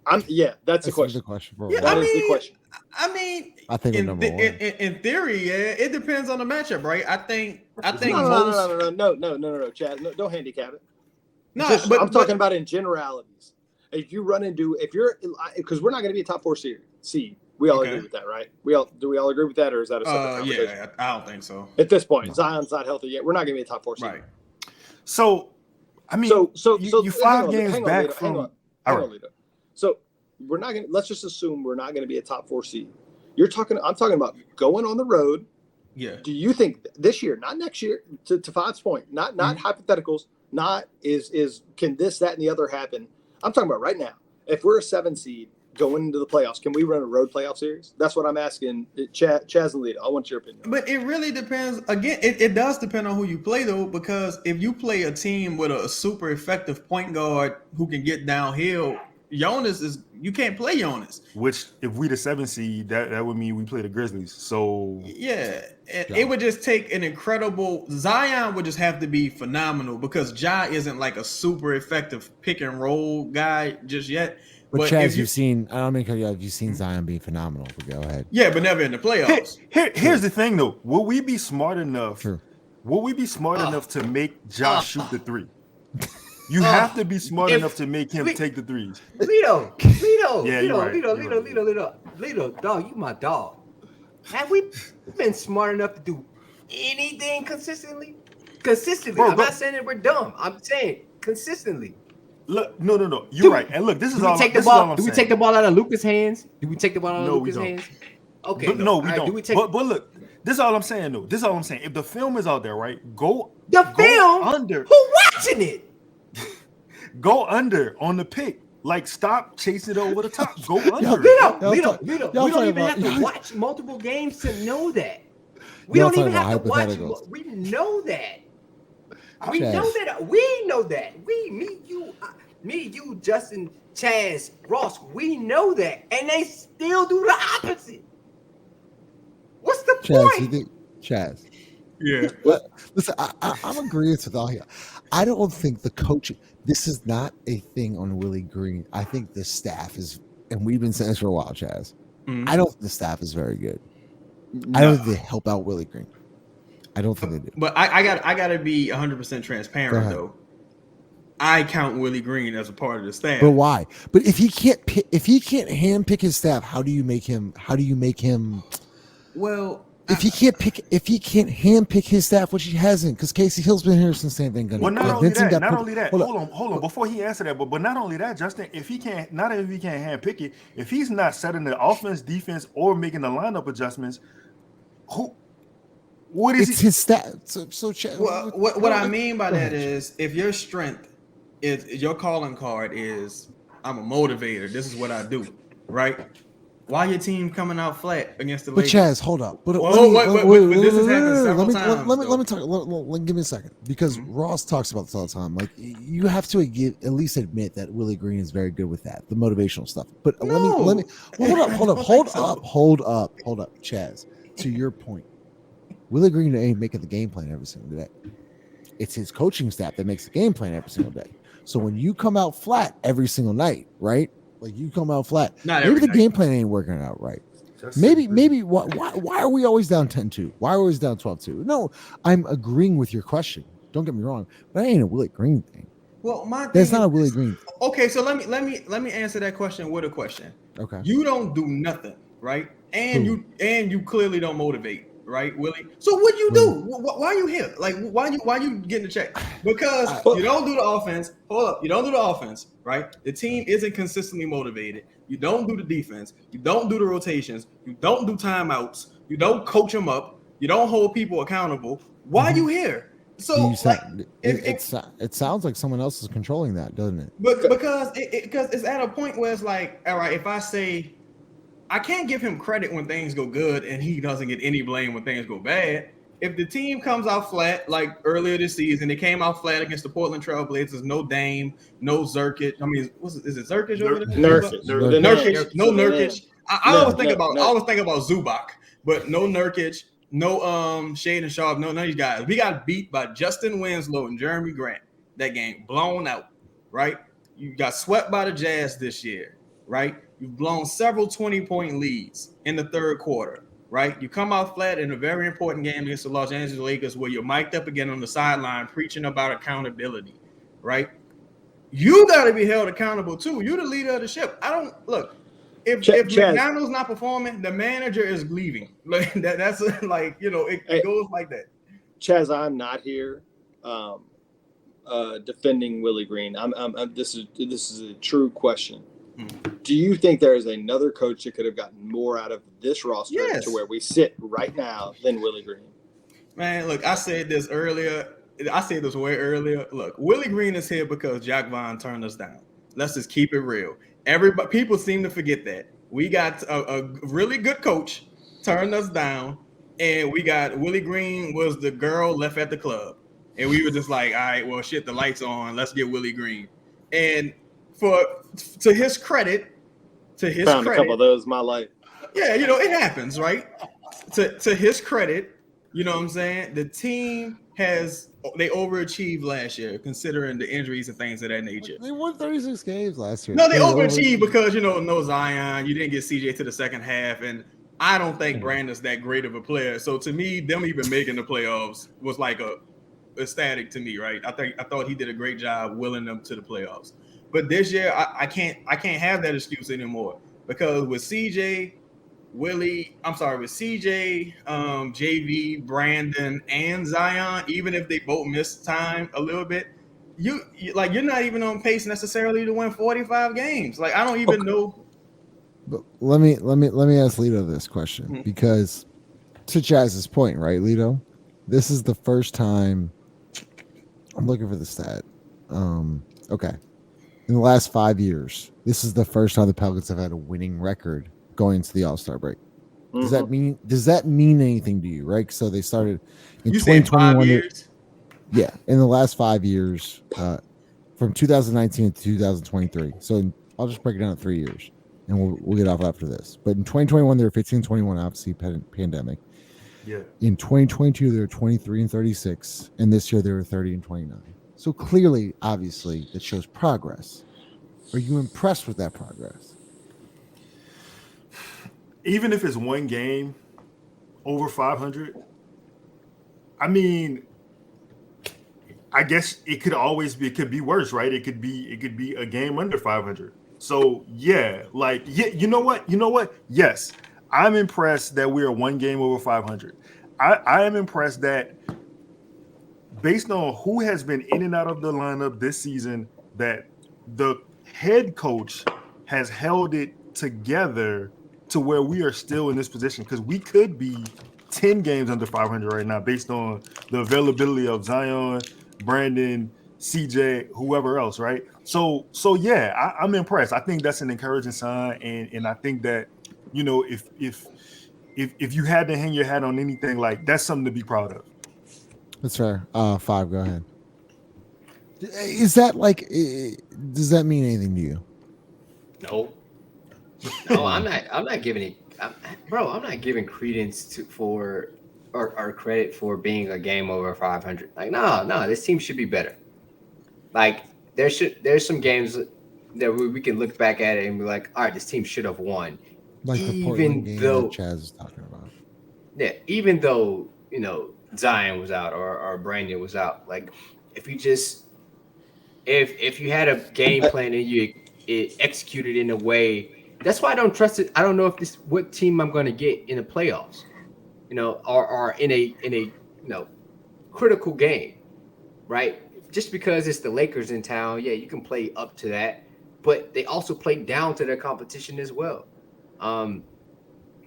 That's the question. The question for Yeah, That is the question. I mean, I think we're number one. in theory, yeah, it depends on the matchup, right? I think No, Chad. No, don't handicap it. I'm talking about in generalities. If you're because we're not going to be a top 4 seed. We all agree with that, right? Do we all agree with that, or is that a separate conversation? Yeah, I don't think so. At this point, Zion's not healthy yet. We're not going to be a top 4 seed. Right. So, I mean, you 5 games back from. All right. So we're not going. Let's just assume we're not going to be a top 4 seed. I'm talking about going on the road. Yeah. Do you think this year, not next year, to Five's point, not hypotheticals, not can this, that, and the other happen? I'm talking about right now. If we're a 7 seed going into the playoffs, can we run a road playoff series? That's what I'm asking. Chaz and Lita, I want your opinion. But it really depends. Again, it does depend on who you play, though, because if you play a team with a super effective point guard who can get downhill, you can't play Jonas. Which, if we the 7 seed, that would mean we play the Grizzlies. So it would just take an incredible. Zion would just have to be phenomenal because Ja isn't like a super effective pick and roll guy just yet. But Chaz, you've seen Zion being phenomenal. But go ahead. Yeah, but never in the playoffs. Here's the thing, though. Will we be smart enough? Sure. Will we be smart enough to make Ja shoot the 3? You have to be smart enough to make him take the 3s. Lito, dog, you my dog. Have we been smart enough to do anything consistently? I'm not saying that we're dumb. I'm saying consistently. Look, no. You're right. And look, this is all. Do we take the ball out of Luka's hands? Hands? Okay. But no, we don't. But look, this is all I'm saying, though. If the film is out there, right? Go under. Who watching it? Go under on the pick. Like, stop chasing it over the top. Go under. We don't even have to watch multiple games to know that. We don't even have to watch. We know that. We know that. Me, you, Justin, Chaz, Ross, we know that. And they still do the opposite. What's the point? Chaz. Yeah. But listen, I'm agreeing with all here. I don't think the coaching, this is not a thing on Willie Green. I think the staff is, and we've been saying this for a while, Chaz. Mm-hmm. I don't think the staff is very good. No. I don't think they help out Willie Green. I don't think they do. But I got to be 100% transparent though. I count Willie Green as a part of the staff. But why? But if he can't handpick his staff, how do you make him? Well, if he can't handpick his staff, which he hasn't, because Casey Hill's been here since same thing. Well, not only that. Hold on. Before he answered that, but not only that, Justin, if he can't handpick it, if he's not setting the offense, defense, or making the lineup adjustments, what is his stat? What I mean by that is, if your strength is your calling card is I'm a motivator. This is what I do, right? Why your team coming out flat against the Lakers? But Chaz, hold up. But this has happened several times. Let me talk. Give me a second, because Ross talks about this all the time. Like, you have to at least admit that Willie Green is very good with that, the motivational stuff. But let me hold up, Chaz. To your point, Willie Green ain't making the game plan every single day. It's his coaching staff that makes the game plan every single day. So when you come out flat every single night, right? Like, you come out flat. Maybe the game plan ain't working out right. Maybe why are we always down 10-2? Why are we always down 12-2? No, I'm agreeing with your question. Don't get me wrong, but that ain't a Willie Green thing. Well, that's not a Willie Green thing. Okay, so let me answer that question with a question. Okay. You don't do nothing, right? And you clearly don't motivate, right, Willie? So what do you do? Why are you here? Like, why you getting the check? Because you don't do the offense. Hold up, you don't do the offense, right? The team isn't consistently motivated. You don't do the defense. You don't do the rotations. You don't do timeouts. You don't coach them up. You don't hold people accountable. Why are you here? So it sounds like someone else is controlling that, doesn't it? But because it's at a point where it's like, all right, if I say I can't give him credit when things go good and he doesn't get any blame when things go bad. If the team comes out flat, like earlier this season, they came out flat against the Portland Trail Blazers, no Dame, no Zerkic. I mean, is it Zerkic over there? Nurkic, no Nurkic. I always think about Zubac, but no Nurkic, no Shade and Sharp, no none of these guys. We got beat by Justin Winslow and Jeremy Grant. That game blown out, right? You got swept by the Jazz this year, right? You've blown several 20-point leads in the third quarter, right? You come out flat in a very important game against the Los Angeles Lakers where you're mic'd up again on the sideline preaching about accountability, right? You got to be held accountable too. You're the leader of the ship. I don't look. If McDonald's not performing, the manager is leaving. Like that's like it goes like that. Chaz, I'm not here defending Willie Green. This is a true question. Do you think there is another coach that could have gotten more out of this roster to where we sit right now than Willie Green? Man, look, I said this earlier. I said this way earlier. Look, Willie Green is here because Jack Vaughn turned us down. Let's just keep it real. People seem to forget that. We got a really good coach, turned us down, and we got Willie Green was the girl left at the club. And we were just like, all right, well, shit, the light's on. Let's get Willie Green. And to his credit, found a couple of those in my life. Yeah, it happens, right? To his credit, you know what I'm saying? The team they overachieved last year, considering the injuries and things of that nature. They won 36 games last year. No, they overachieved because no Zion. You didn't get CJ to the second half, and I don't think Brandon's that great of a player. So to me, them even making the playoffs was like ecstatic to me, right? I thought he did a great job willing them to the playoffs. But this year, I can't have that excuse anymore because with CJ, JV, Brandon, and Zion, even if they both missed time a little bit, you're not even on pace necessarily to win 45 games. Like I don't even know. But let me ask Lito this question because to Chaz's point, right, Lito? This is the first time I'm looking for the stat. Okay. In the last 5 years, this is the first time the Pelicans have had a winning record going into the All-Star break. Does that mean anything to you, right? So they started in 2021. 5 years? Yeah, in the last 5 years, from 2019 to 2023. So I'll just break it down to 3 years, and we'll get off after this. But in 2021, they were 15-21, obviously pandemic. Yeah. In 2022, they were 23-36, and this year they were 30-29. So clearly, obviously, it shows progress. Are you impressed with that progress? Even if it's one game over 500, I mean, I guess it could be worse, right? It could be a game under 500. So yeah, you know what? Yes, I'm impressed that we are one game over 500. I am impressed that based on who has been in and out of the lineup this season, that the head coach has held it together to where we are still in this position, because we could be 10 games under 500 right now based on the availability of Zion, Brandon, CJ, whoever else, right? So yeah, I'm impressed. I think that's an encouraging sign, and I think that if you had to hang your hat on anything, like that's something to be proud of. That's fair. 5, go ahead. Is that does that mean anything to you? No, I'm not giving it, I'm not giving credence or credit for being a game over 500. Like, no, this team should be better. Like, there's some games that we can look back at it and be like, all right, this team should have won. Like the Portland game that Chaz is talking about. Yeah, even though Zion was out or Brandon was out, like if you had a game plan and you executed in a way, that's why I don't trust it. I don't know if what team I'm going to get in the playoffs, or in a critical game, right? Just because it's the Lakers in town, yeah, you can play up to that, but they also play down to their competition as well.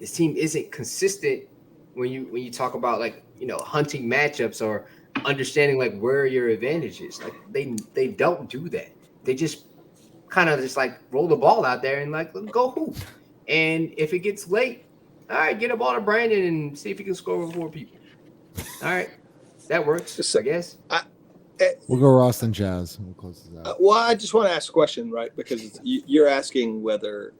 This team isn't consistent when you talk about hunting matchups or understanding where your advantage is. Like they don't do that. They just kind of just roll the ball out there and let's go hoop. And if it gets late, all right, get a ball to Brandon and see if he can score with 4 people. All right, that works, I guess. We'll go Ross and Jazz. We'll close this out. Well, I just want to ask a question, right? Because you're asking whether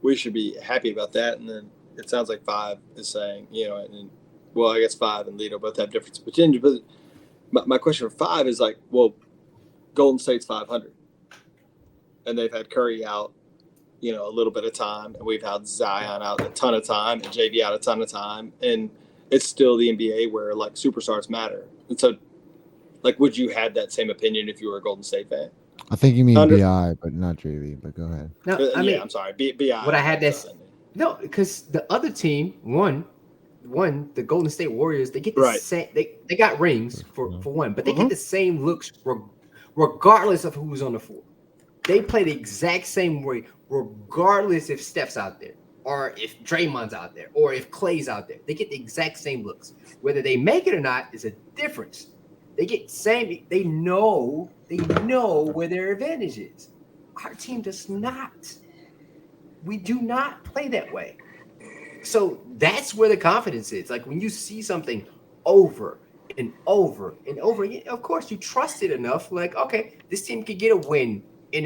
we should be happy about that, and then it sounds like 5 is saying, and well, I guess 5 and Lido both have different potential. But my question for 5 is like, well, Golden State's 500, and they've had Curry out, a little bit of time, and we've had Zion out a ton of time, and JV out a ton of time, and it's still the NBA where like superstars matter. And so, like, would you have that same opinion if you were a Golden State fan? I think you mean BI, but not JV. But go ahead. No, I mean, I'm sorry, BI. What I had this. No, because the other team won, the Golden State Warriors, they get the same. They got rings for one, but they get the same looks regardless of who's on the floor. They play the exact same way, regardless if Steph's out there, or if Draymond's out there, or if Clay's out there. They get the exact same looks. Whether they make it or not is a difference. They get same. They know where their advantage is. Our team does not. We do not play that way. So that's where the confidence is. Like when you see something over and over and over again, of course you trust it enough. Like, okay, this team could get a win in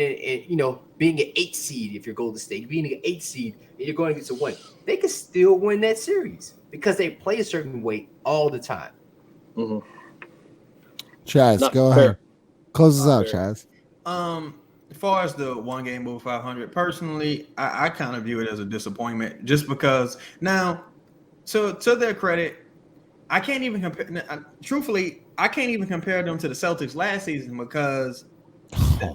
being an 8 seed if you're Golden State, being an 8 seed and you're going against a 1. They could still win that series because they play a certain way all the time. Mm-hmm. Chaz, go ahead. Close us out, Chaz. As far as the 1 game over 500, personally, I kind of view it as a disappointment just because now, to their credit, I can't even compare. Truthfully, I can't even compare them to the Celtics last season because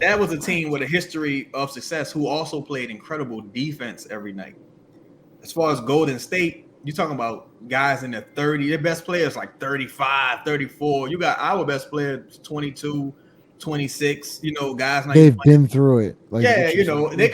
that was a team with a history of success who also played incredible defense every night. As far as Golden State, you're talking about guys in their 30s. Their best players like 35, 34. You got our best player 22, 26. Guys like they've been through it. Like, yeah, they're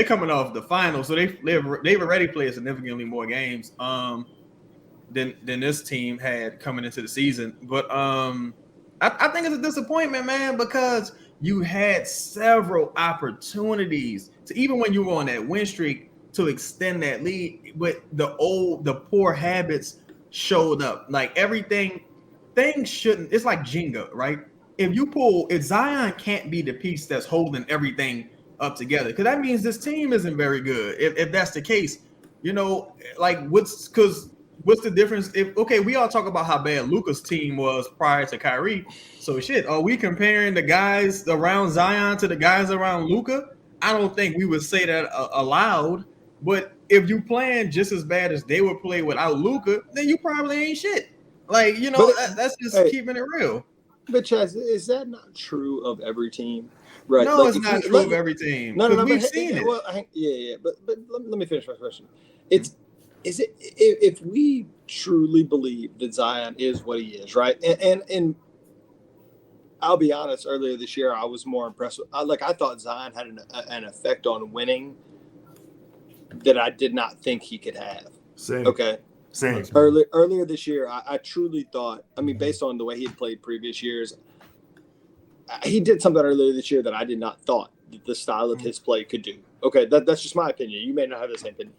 coming off the finals, so they've already played significantly more games than this team had coming into the season. But I think it's a disappointment, man, because you had several opportunities to, even when you were on that win streak, to extend that lead, but the poor habits showed up. Like things shouldn't. It's like Jenga, right? If Zion can't be the piece that's holding everything up together, because that means this team isn't very good. If that's the case, what's the difference? We all talk about how bad Luka's team was prior to Kyrie. So are we comparing the guys around Zion to the guys around Luka? I don't think we would say that aloud. But if you playing just as bad as they would play without Luka, then you probably ain't shit. That's just keeping it real. But Chaz, is that not true of every team? Right? No, it's not true of every team. No. We've seen it. Well, yeah. But let me finish my question. If we truly believe that Zion is what he is, right? And I'll be honest. Earlier this year, I was more impressed with. I thought Zion had an effect on winning that I did not think he could have. Same. Okay. Same. Earlier this year, I truly thought. I mean, based on the way he had played previous years, he did something earlier this year that I did not thought that the style of his play could do. Okay, that's just my opinion. You may not have the same opinion,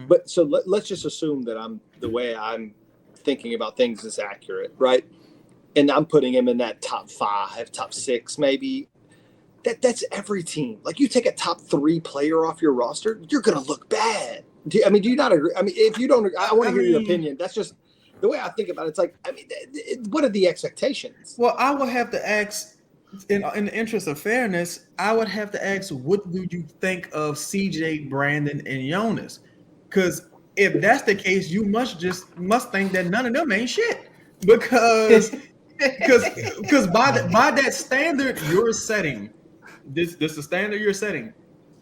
but so let's just assume that the way I'm thinking about things is accurate, right? And I'm putting him in that top 5, top 6, maybe. That's every team. Like, you take a top 3 player off your roster, you're going to look bad. Do you not agree? I mean, if you don't agree, I want to hear your opinion. That's just the way I think about it. It's like, I mean, what are the expectations? Well, I would have to ask, in the interest of fairness, I would have to ask, what do you think of CJ, Brandon, and Jonas? Because if that's the case, you must think that none of them ain't shit. Because by that standard you're setting, this is the standard you're setting.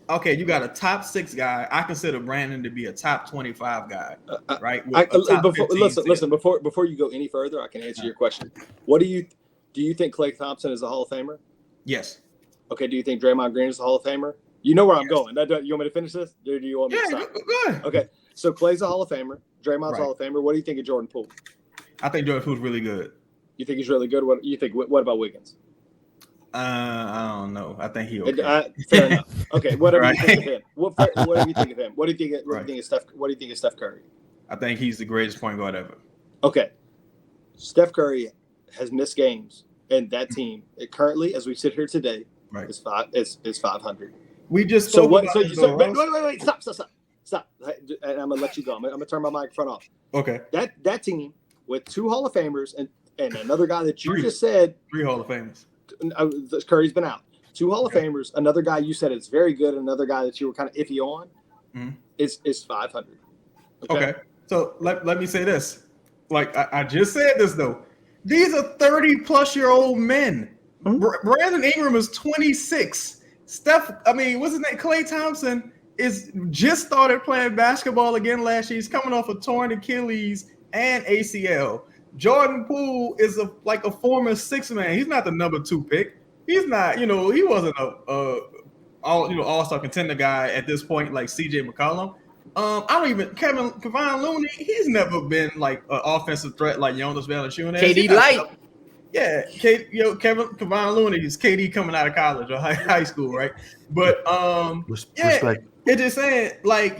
Okay, you got a top 6 guy. I consider Brandon to be a top 25 guy, right? Listen. Before you go any further, I can answer your question. What do you think Klay Thompson is a Hall of Famer? Yes. Okay. Do you think Draymond Green is a Hall of Famer? You know where I'm going. You want me to finish this? Or do you want me to stop? Go ahead. Okay. So Klay's a Hall of Famer. Draymond's a Hall of Famer. What do you think of Jordan Poole? I think Jordan Poole's really good. You think he's really good? What do you think? What about Wiggins? I don't know. I think he okay. Fair enough. Okay, whatever you think of him. Whatever you think of him. What do you think of Steph? What do you think of Steph Curry? I think he's the greatest point guard ever. Okay, Steph Curry has missed games, and that team currently, as we sit here today, is 500. We just so what? So wait! Stop! And I'm gonna let you go. I'm gonna turn my microphone off. Okay. That team with 2 Hall of Famers and another guy that you Three. just said 3 Hall of Famers. Curry's been out. 2 Hall of Famers, another guy you said is very good, another guy that you were kind of iffy on is 500. Okay. So let me say this. Like I just said this though. These are 30-plus-year-old men. Brandon Ingram is 26. What's his name? Klay Thompson is just started playing basketball again last year. He's coming off a torn Achilles and ACL. Jordan Poole is a former 6-man. He's not the number 2 pick. He's not, he wasn't a all-star contender guy at this point like CJ McCollum. Kevin Looney, he's never been like an offensive threat like Jonas Valanciunas. KD light. Yeah, Kevin Looney is KD coming out of college or high school, right? But Respect. it's just saying, like,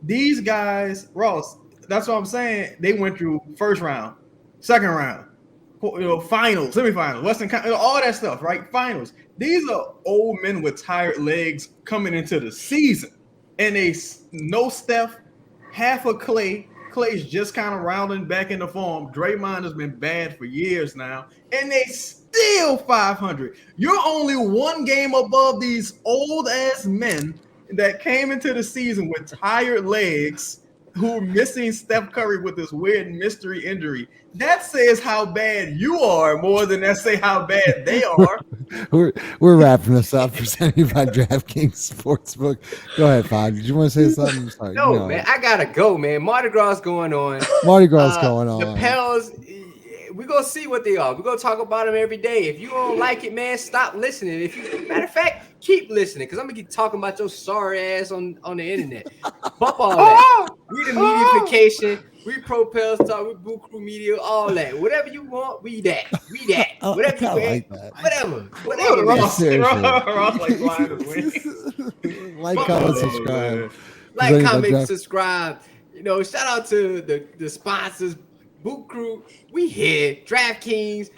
these guys, Ross, that's what I'm saying. They went through first round, second round, finals, semifinals, Western, all that stuff, right? Finals. These are old men with tired legs coming into the season. And no Steph, half of Klay. Klay's just kind of rounding back into form. Draymond has been bad for years now, and they still 500. You're only 1 game above these old-ass men that came into the season with tired legs who are missing Steph Curry with this weird mystery injury. That says how bad you are more than that say how bad they are. We're wrapping this up. Presented by DraftKings Sportsbook. Go ahead, Five. Did you want to say something? Sorry, No, man, I gotta go, man. Mardi Gras going on. Mardi Gras going on. The Pels, we're gonna see what they are. We're gonna talk about them every day. If you don't like it, man, stop listening. Matter of fact, keep listening, because I'm gonna keep talking about your sorry ass on the internet. Bump all that. We the mediafication. We Pro Pels talk. We Boo Crew Media. All that. Whatever you want, we that. Whatever you like want. that. Whatever. Ross Seriously. like flying to win. Like, comment, subscribe. Like, comment, subscribe. Shout out to the sponsors. Boot Crew, we here. DraftKings,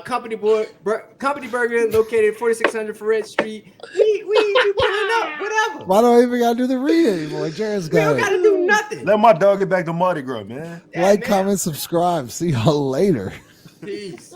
Company Burger, located 4600 Ferret Street. We pulling up, whatever. Why do I even gotta do the read anymore? Jared's We don't got gotta do nothing. Let my dog get back to Mardi Gras, man. like, comment, subscribe. See y'all later. Peace.